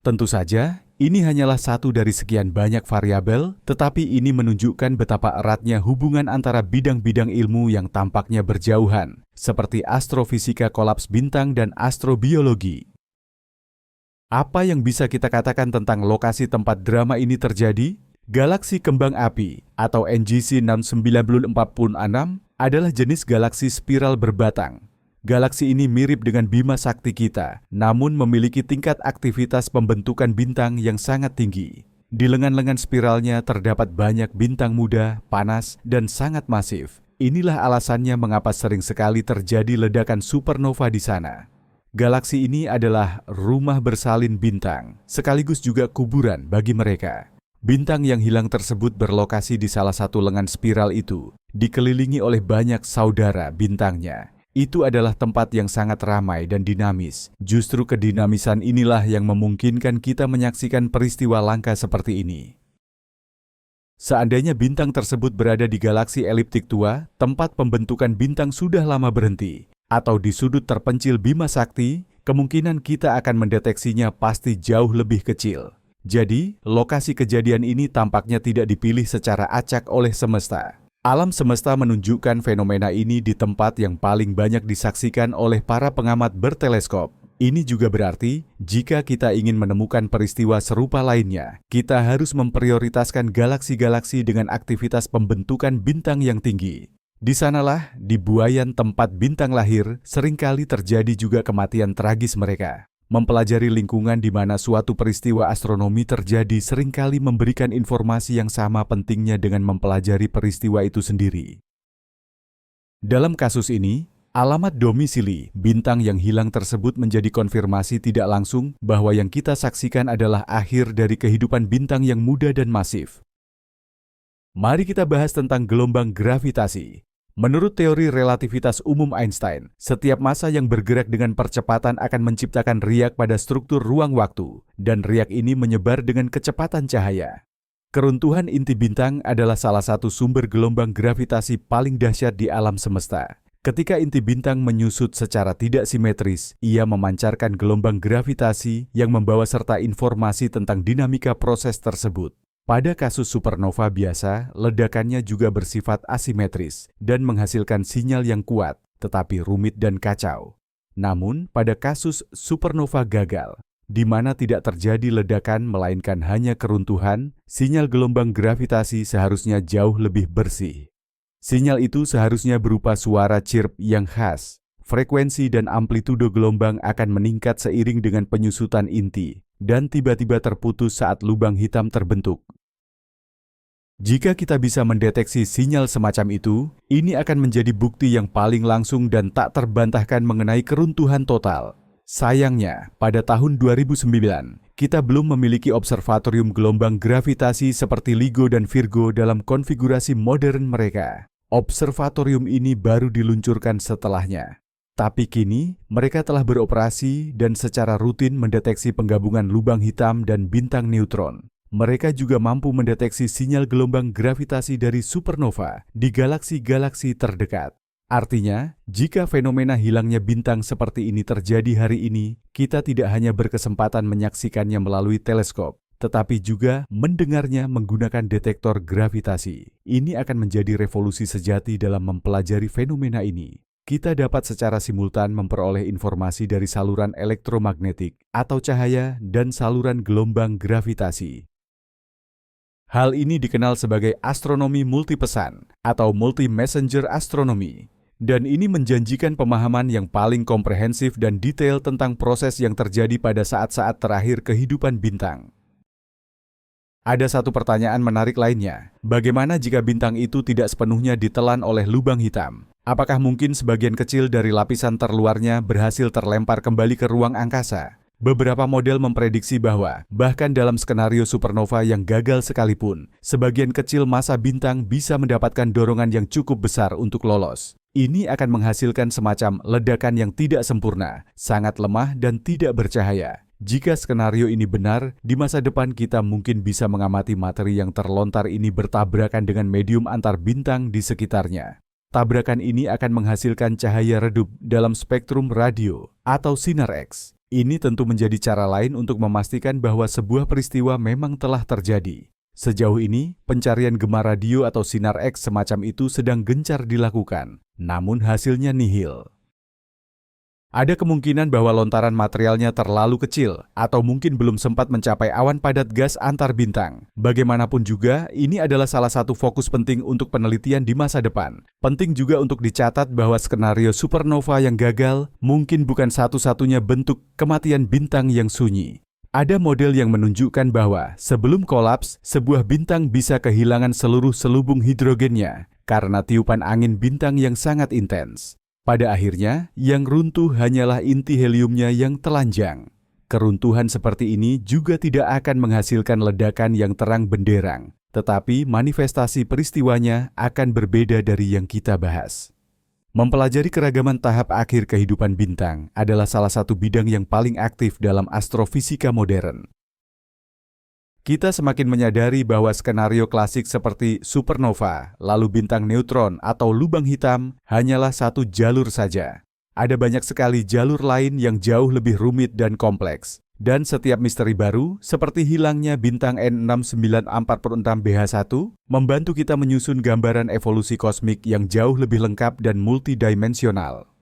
Speaker 1: Tentu saja, ini hanyalah satu dari sekian banyak variabel, tetapi ini menunjukkan betapa eratnya hubungan antara bidang-bidang ilmu yang tampaknya berjauhan, seperti astrofisika kolaps bintang dan astrobiologi. Apa yang bisa kita katakan tentang lokasi tempat drama ini terjadi? Galaksi kembang api atau NGC 6946 adalah jenis galaksi spiral berbatang. Galaksi ini mirip dengan Bima Sakti kita, namun memiliki tingkat aktivitas pembentukan bintang yang sangat tinggi. Di lengan-lengan spiralnya terdapat banyak bintang muda, panas, dan sangat masif. Inilah alasannya mengapa sering sekali terjadi ledakan supernova di sana. Galaksi ini adalah rumah bersalin bintang, sekaligus juga kuburan bagi mereka. Bintang yang hilang tersebut berlokasi di salah satu lengan spiral itu, dikelilingi oleh banyak saudara bintangnya. Itu adalah tempat yang sangat ramai dan dinamis. Justru kedinamisan inilah yang memungkinkan kita menyaksikan peristiwa langka seperti ini. Seandainya bintang tersebut berada di galaksi eliptik tua, tempat pembentukan bintang sudah lama berhenti, atau di sudut terpencil Bima Sakti, kemungkinan kita akan mendeteksinya pasti jauh lebih kecil. Jadi, lokasi kejadian ini tampaknya tidak dipilih secara acak oleh semesta. Alam semesta menunjukkan fenomena ini di tempat yang paling banyak disaksikan oleh para pengamat berteleskop. Ini juga berarti, jika kita ingin menemukan peristiwa serupa lainnya, kita harus memprioritaskan galaksi-galaksi dengan aktivitas pembentukan bintang yang tinggi. Di sanalah, di buayan tempat bintang lahir, seringkali terjadi juga kematian tragis mereka. Mempelajari lingkungan di mana suatu peristiwa astronomi terjadi seringkali memberikan informasi yang sama pentingnya dengan mempelajari peristiwa itu sendiri. Dalam kasus ini, alamat domisili bintang yang hilang tersebut menjadi konfirmasi tidak langsung bahwa yang kita saksikan adalah akhir dari kehidupan bintang yang muda dan masif. Mari kita bahas tentang gelombang gravitasi. Menurut teori relativitas umum Einstein, setiap massa yang bergerak dengan percepatan akan menciptakan riak pada struktur ruang waktu, dan riak ini menyebar dengan kecepatan cahaya. Keruntuhan inti bintang adalah salah satu sumber gelombang gravitasi paling dahsyat di alam semesta. Ketika inti bintang menyusut secara tidak simetris, ia memancarkan gelombang gravitasi yang membawa serta informasi tentang dinamika proses tersebut. Pada kasus supernova biasa, ledakannya juga bersifat asimetris dan menghasilkan sinyal yang kuat, tetapi rumit dan kacau. Namun, pada kasus supernova gagal, di mana tidak terjadi ledakan melainkan hanya keruntuhan, sinyal gelombang gravitasi seharusnya jauh lebih bersih. Sinyal itu seharusnya berupa suara chirp yang khas. Frekuensi dan amplitudo gelombang akan meningkat seiring dengan penyusutan inti, dan tiba-tiba terputus saat lubang hitam terbentuk. Jika kita bisa mendeteksi sinyal semacam itu, ini akan menjadi bukti yang paling langsung dan tak terbantahkan mengenai keruntuhan total. Sayangnya, pada tahun 2009, kita belum memiliki observatorium gelombang gravitasi seperti LIGO dan Virgo dalam konfigurasi modern mereka. Observatorium ini baru diluncurkan setelahnya. Tapi kini, mereka telah beroperasi dan secara rutin mendeteksi penggabungan lubang hitam dan bintang neutron. Mereka juga mampu mendeteksi sinyal gelombang gravitasi dari supernova di galaksi-galaksi terdekat. Artinya, jika fenomena hilangnya bintang seperti ini terjadi hari ini, kita tidak hanya berkesempatan menyaksikannya melalui teleskop, tetapi juga mendengarnya menggunakan detektor gravitasi. Ini akan menjadi revolusi sejati dalam mempelajari fenomena ini. Kita dapat secara simultan memperoleh informasi dari saluran elektromagnetik atau cahaya dan saluran gelombang gravitasi. Hal ini dikenal sebagai astronomi multipesan atau multi-messenger astronomy, dan ini menjanjikan pemahaman yang paling komprehensif dan detail tentang proses yang terjadi pada saat-saat terakhir kehidupan bintang. Ada satu pertanyaan menarik lainnya, bagaimana jika bintang itu tidak sepenuhnya ditelan oleh lubang hitam? Apakah mungkin sebagian kecil dari lapisan terluarnya berhasil terlempar kembali ke ruang angkasa? Beberapa model memprediksi bahwa, bahkan dalam skenario supernova yang gagal sekalipun, sebagian kecil massa bintang bisa mendapatkan dorongan yang cukup besar untuk lolos. Ini akan menghasilkan semacam ledakan yang tidak sempurna, sangat lemah dan tidak bercahaya. Jika skenario ini benar, di masa depan kita mungkin bisa mengamati materi yang terlontar ini bertabrakan dengan medium antar bintang di sekitarnya. Tabrakan ini akan menghasilkan cahaya redup dalam spektrum radio atau sinar X. Ini tentu menjadi cara lain untuk memastikan bahwa sebuah peristiwa memang telah terjadi. Sejauh ini, pencarian gema radio atau sinar X semacam itu sedang gencar dilakukan, namun hasilnya nihil. Ada kemungkinan bahwa lontaran materialnya terlalu kecil atau mungkin belum sempat mencapai awan padat gas antar bintang. Bagaimanapun juga, ini adalah salah satu fokus penting untuk penelitian di masa depan. Penting juga untuk dicatat bahwa skenario supernova yang gagal mungkin bukan satu-satunya bentuk kematian bintang yang sunyi. Ada model yang menunjukkan bahwa sebelum kolaps, sebuah bintang bisa kehilangan seluruh selubung hidrogennya karena tiupan angin bintang yang sangat intens. Pada akhirnya, yang runtuh hanyalah inti heliumnya yang telanjang. Keruntuhan seperti ini juga tidak akan menghasilkan ledakan yang terang benderang, tetapi manifestasi peristiwanya akan berbeda dari yang kita bahas. Mempelajari keragaman tahap akhir kehidupan bintang adalah salah satu bidang yang paling aktif dalam astrofisika modern. Kita semakin menyadari bahwa skenario klasik seperti supernova, lalu bintang neutron atau lubang hitam hanyalah satu jalur saja. Ada banyak sekali jalur lain yang jauh lebih rumit dan kompleks. Dan setiap misteri baru, seperti hilangnya bintang N6946BH1, membantu kita menyusun gambaran evolusi kosmik yang jauh lebih lengkap dan multidimensional.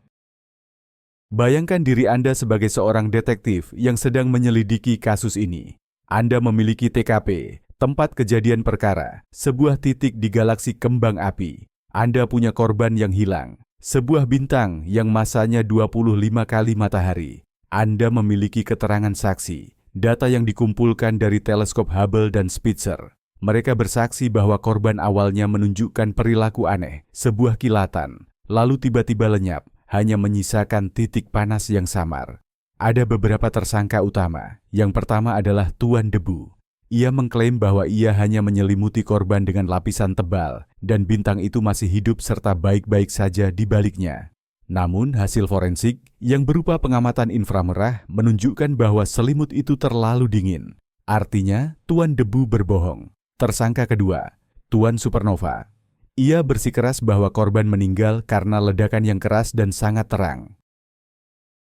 Speaker 1: Bayangkan diri Anda sebagai seorang detektif yang sedang menyelidiki kasus ini. Anda memiliki TKP, tempat kejadian perkara, sebuah titik di galaksi kembang api. Anda punya korban yang hilang. Sebuah bintang yang masanya 25 kali matahari. Anda memiliki keterangan saksi, data yang dikumpulkan dari teleskop Hubble dan Spitzer. Mereka bersaksi bahwa korban awalnya menunjukkan perilaku aneh, sebuah kilatan, lalu tiba-tiba lenyap, hanya menyisakan titik panas yang samar. Ada beberapa tersangka utama. Yang pertama adalah Tuan Debu. Ia mengklaim bahwa ia hanya menyelimuti korban dengan lapisan tebal dan bintang itu masih hidup serta baik-baik saja di baliknya. Namun hasil forensik yang berupa pengamatan inframerah menunjukkan bahwa selimut itu terlalu dingin. Artinya, Tuan Debu berbohong. Tersangka kedua, Tuan Supernova. Ia bersikeras bahwa korban meninggal karena ledakan yang keras dan sangat terang.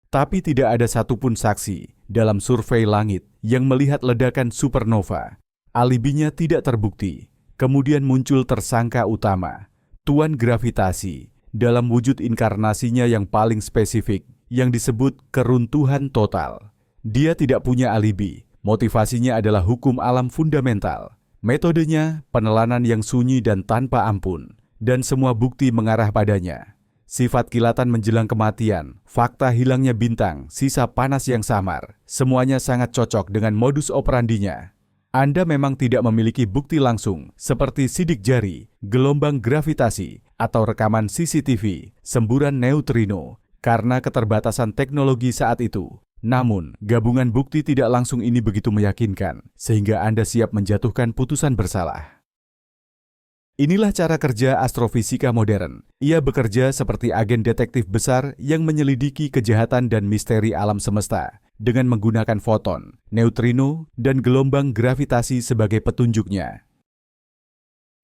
Speaker 1: Tapi tidak ada satupun saksi dalam survei langit yang melihat ledakan supernova. Alibinya tidak terbukti. Kemudian muncul tersangka utama, Tuan Gravitasi, dalam wujud inkarnasinya yang paling spesifik, yang disebut keruntuhan total. Dia tidak punya alibi. Motivasinya adalah hukum alam fundamental. Metodenya penelanan yang sunyi dan tanpa ampun, dan semua bukti mengarah padanya. Sifat kilatan menjelang kematian, fakta hilangnya bintang, sisa panas yang samar, semuanya sangat cocok dengan modus operandinya. Anda memang tidak memiliki bukti langsung, seperti sidik jari, gelombang gravitasi, atau rekaman CCTV, semburan neutrino, karena keterbatasan teknologi saat itu. Namun, gabungan bukti tidak langsung ini begitu meyakinkan, sehingga Anda siap menjatuhkan putusan bersalah. Inilah cara kerja astrofisika modern. Ia bekerja seperti agen detektif besar yang menyelidiki kejahatan dan misteri alam semesta dengan menggunakan foton, neutrino, dan gelombang gravitasi sebagai petunjuknya.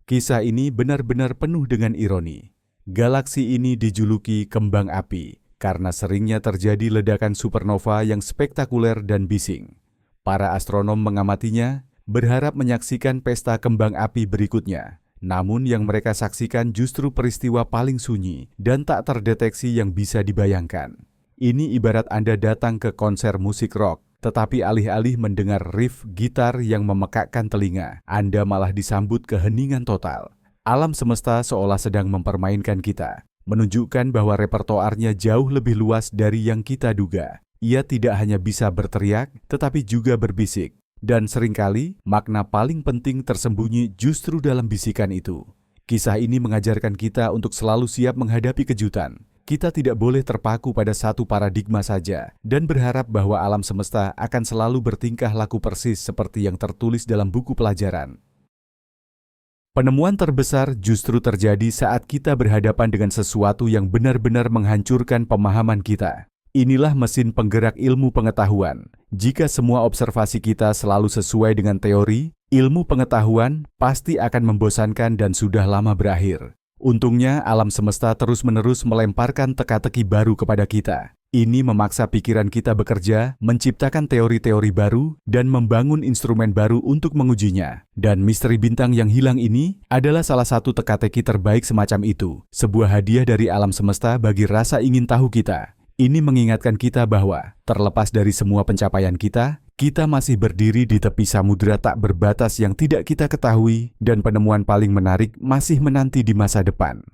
Speaker 1: Kisah ini benar-benar penuh dengan ironi. Galaksi ini dijuluki kembang api karena seringnya terjadi ledakan supernova yang spektakuler dan bising. Para astronom mengamatinya, berharap menyaksikan pesta kembang api berikutnya. Namun yang mereka saksikan justru peristiwa paling sunyi dan tak terdeteksi yang bisa dibayangkan. Ini ibarat Anda datang ke konser musik rock, tetapi alih-alih mendengar riff gitar yang memekakkan telinga, Anda malah disambut keheningan total. Alam semesta seolah sedang mempermainkan kita, menunjukkan bahwa repertoarnya jauh lebih luas dari yang kita duga. Ia tidak hanya bisa berteriak, tetapi juga berbisik. Dan seringkali, makna paling penting tersembunyi justru dalam bisikan itu. Kisah ini mengajarkan kita untuk selalu siap menghadapi kejutan. Kita tidak boleh terpaku pada satu paradigma saja dan berharap bahwa alam semesta akan selalu bertingkah laku persis seperti yang tertulis dalam buku pelajaran. Penemuan terbesar justru terjadi saat kita berhadapan dengan sesuatu yang benar-benar menghancurkan pemahaman kita. Inilah mesin penggerak ilmu pengetahuan. Jika semua observasi kita selalu sesuai dengan teori, ilmu pengetahuan pasti akan membosankan dan sudah lama berakhir. Untungnya, alam semesta terus-menerus melemparkan teka-teki baru kepada kita. Ini memaksa pikiran kita bekerja, menciptakan teori-teori baru, dan membangun instrumen baru untuk mengujinya. Dan misteri bintang yang hilang ini adalah salah satu teka-teki terbaik semacam itu. Sebuah hadiah dari alam semesta bagi rasa ingin tahu kita. Ini mengingatkan kita bahwa, terlepas dari semua pencapaian kita masih berdiri di tepi samudera tak berbatas yang tidak kita ketahui dan penemuan paling menarik masih menanti di masa depan.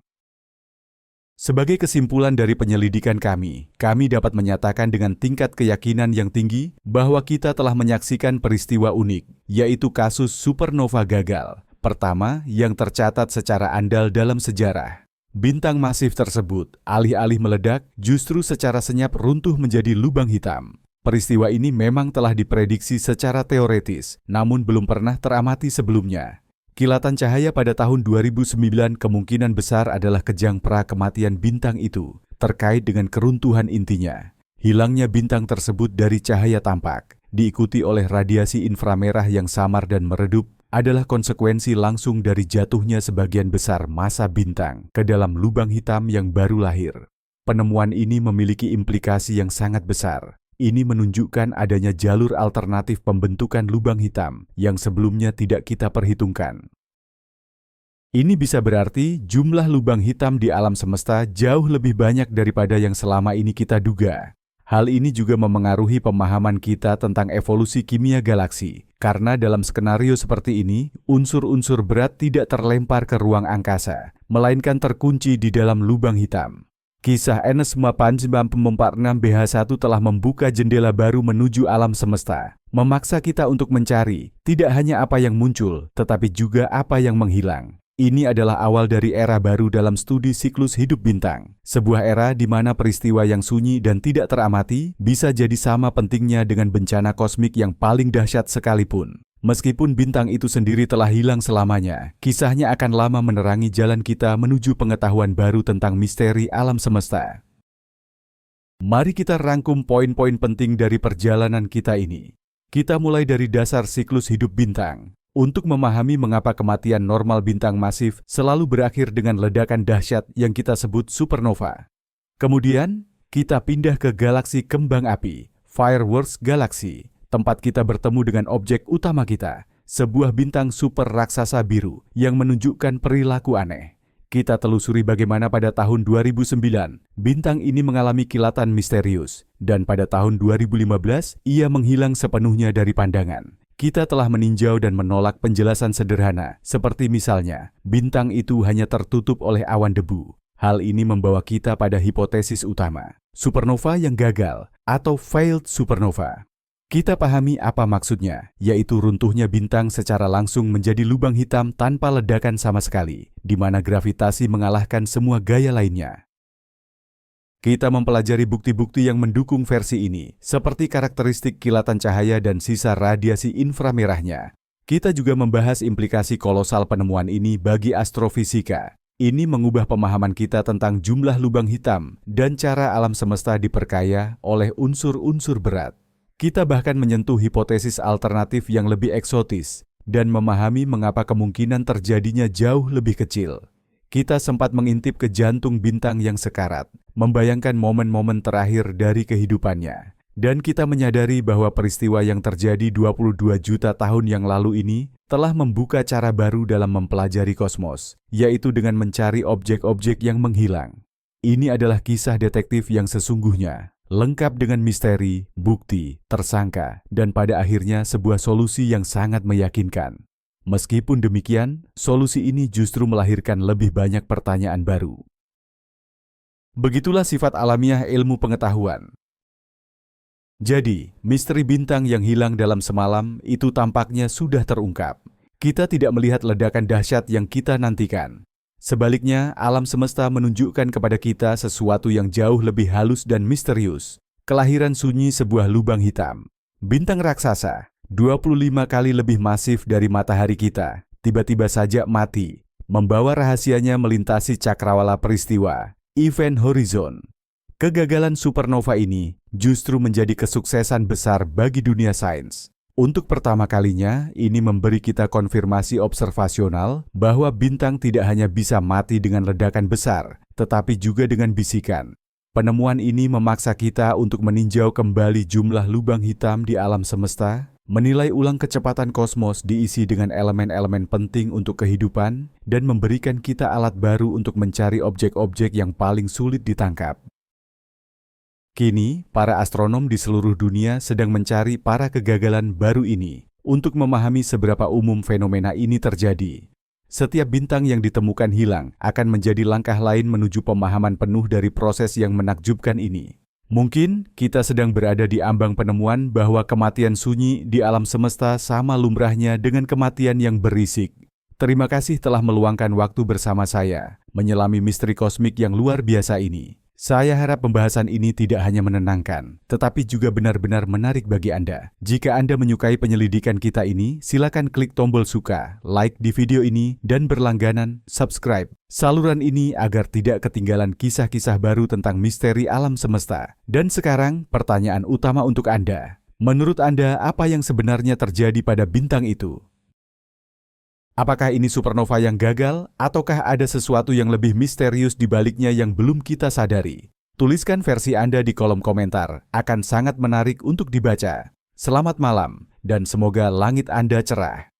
Speaker 1: Sebagai kesimpulan dari penyelidikan kami dapat menyatakan dengan tingkat keyakinan yang tinggi bahwa kita telah menyaksikan peristiwa unik, yaitu kasus supernova gagal, pertama yang tercatat secara andal dalam sejarah. Bintang masif tersebut, alih-alih meledak, justru secara senyap runtuh menjadi lubang hitam. Peristiwa ini memang telah diprediksi secara teoretis, namun belum pernah teramati sebelumnya. Kilatan cahaya pada tahun 2009 kemungkinan besar adalah kejang pra kematian bintang itu, terkait dengan keruntuhan intinya. Hilangnya bintang tersebut dari cahaya tampak, diikuti oleh radiasi inframerah yang samar dan meredup, adalah konsekuensi langsung dari jatuhnya sebagian besar massa bintang ke dalam lubang hitam yang baru lahir. Penemuan ini memiliki implikasi yang sangat besar. Ini menunjukkan adanya jalur alternatif pembentukan lubang hitam yang sebelumnya tidak kita perhitungkan. Ini bisa berarti jumlah lubang hitam di alam semesta jauh lebih banyak daripada yang selama ini kita duga. Hal ini juga memengaruhi pemahaman kita tentang evolusi kimia galaksi, karena dalam skenario seperti ini, unsur-unsur berat tidak terlempar ke ruang angkasa, melainkan terkunci di dalam lubang hitam. Kisah N946 BH1 telah membuka jendela baru menuju alam semesta, memaksa kita untuk mencari tidak hanya apa yang muncul, tetapi juga apa yang menghilang. Ini adalah awal dari era baru dalam studi siklus hidup bintang, sebuah era di mana peristiwa yang sunyi dan tidak teramati bisa jadi sama pentingnya dengan bencana kosmik yang paling dahsyat sekalipun. Meskipun bintang itu sendiri telah hilang selamanya, kisahnya akan lama menerangi jalan kita menuju pengetahuan baru tentang misteri alam semesta. Mari kita rangkum poin-poin penting dari perjalanan kita ini. Kita mulai dari dasar siklus hidup bintang, untuk memahami mengapa kematian normal bintang masif selalu berakhir dengan ledakan dahsyat yang kita sebut supernova. Kemudian, kita pindah ke galaksi kembang api, Fireworks Galaxy, tempat kita bertemu dengan objek utama kita, sebuah bintang super raksasa biru yang menunjukkan perilaku aneh. Kita telusuri bagaimana pada tahun 2009, bintang ini mengalami kilatan misterius, dan pada tahun 2015, ia menghilang sepenuhnya dari pandangan. Kita telah meninjau dan menolak penjelasan sederhana, seperti misalnya, bintang itu hanya tertutup oleh awan debu. Hal ini membawa kita pada hipotesis utama, supernova yang gagal atau failed supernova. Kita pahami apa maksudnya, yaitu runtuhnya bintang secara langsung menjadi lubang hitam tanpa ledakan sama sekali, di mana gravitasi mengalahkan semua gaya lainnya. Kita mempelajari bukti-bukti yang mendukung versi ini, seperti karakteristik kilatan cahaya dan sisa radiasi inframerahnya. Kita juga membahas implikasi kolosal penemuan ini bagi astrofisika. Ini mengubah pemahaman kita tentang jumlah lubang hitam dan cara alam semesta diperkaya oleh unsur-unsur berat. Kita bahkan menyentuh hipotesis alternatif yang lebih eksotis dan memahami mengapa kemungkinan terjadinya jauh lebih kecil. Kita sempat mengintip ke jantung bintang yang sekarat, membayangkan momen-momen terakhir dari kehidupannya. Dan kita menyadari bahwa peristiwa yang terjadi 22 juta tahun yang lalu ini telah membuka cara baru dalam mempelajari kosmos, yaitu dengan mencari objek-objek yang menghilang. Ini adalah kisah detektif yang sesungguhnya, lengkap dengan misteri, bukti, tersangka, dan pada akhirnya sebuah solusi yang sangat meyakinkan. Meskipun demikian, solusi ini justru melahirkan lebih banyak pertanyaan baru. Begitulah sifat alamiah ilmu pengetahuan. Jadi, misteri bintang yang hilang dalam semalam itu tampaknya sudah terungkap. Kita tidak melihat ledakan dahsyat yang kita nantikan. Sebaliknya, alam semesta menunjukkan kepada kita sesuatu yang jauh lebih halus dan misterius. Kelahiran sunyi sebuah lubang hitam. Bintang raksasa, 25 kali lebih masif dari matahari kita, tiba-tiba saja mati, membawa rahasianya melintasi cakrawala peristiwa, event horizon. Kegagalan supernova ini justru menjadi kesuksesan besar bagi dunia sains. Untuk pertama kalinya, ini memberi kita konfirmasi observasional bahwa bintang tidak hanya bisa mati dengan ledakan besar, tetapi juga dengan bisikan. Penemuan ini memaksa kita untuk meninjau kembali jumlah lubang hitam di alam semesta, menilai ulang kecepatan kosmos diisi dengan elemen-elemen penting untuk kehidupan, dan memberikan kita alat baru untuk mencari objek-objek yang paling sulit ditangkap. Kini, para astronom di seluruh dunia sedang mencari para kegagalan baru ini untuk memahami seberapa umum fenomena ini terjadi. Setiap bintang yang ditemukan hilang akan menjadi langkah lain menuju pemahaman penuh dari proses yang menakjubkan ini. Mungkin kita sedang berada di ambang penemuan bahwa kematian sunyi di alam semesta sama lumrahnya dengan kematian yang berisik. Terima kasih telah meluangkan waktu bersama saya, menyelami misteri kosmik yang luar biasa ini. Saya harap pembahasan ini tidak hanya menenangkan, tetapi juga benar-benar menarik bagi Anda. Jika Anda menyukai penyelidikan kita ini, silakan klik tombol suka, like di video ini, dan berlangganan subscribe saluran ini agar tidak ketinggalan kisah-kisah baru tentang misteri alam semesta. Dan sekarang, pertanyaan utama untuk Anda. Menurut Anda, apa yang sebenarnya terjadi pada bintang itu? Apakah ini supernova yang gagal, ataukah ada sesuatu yang lebih misterius di baliknya yang belum kita sadari? Tuliskan versi Anda di kolom komentar, akan sangat menarik untuk dibaca. Selamat malam, dan semoga langit Anda cerah.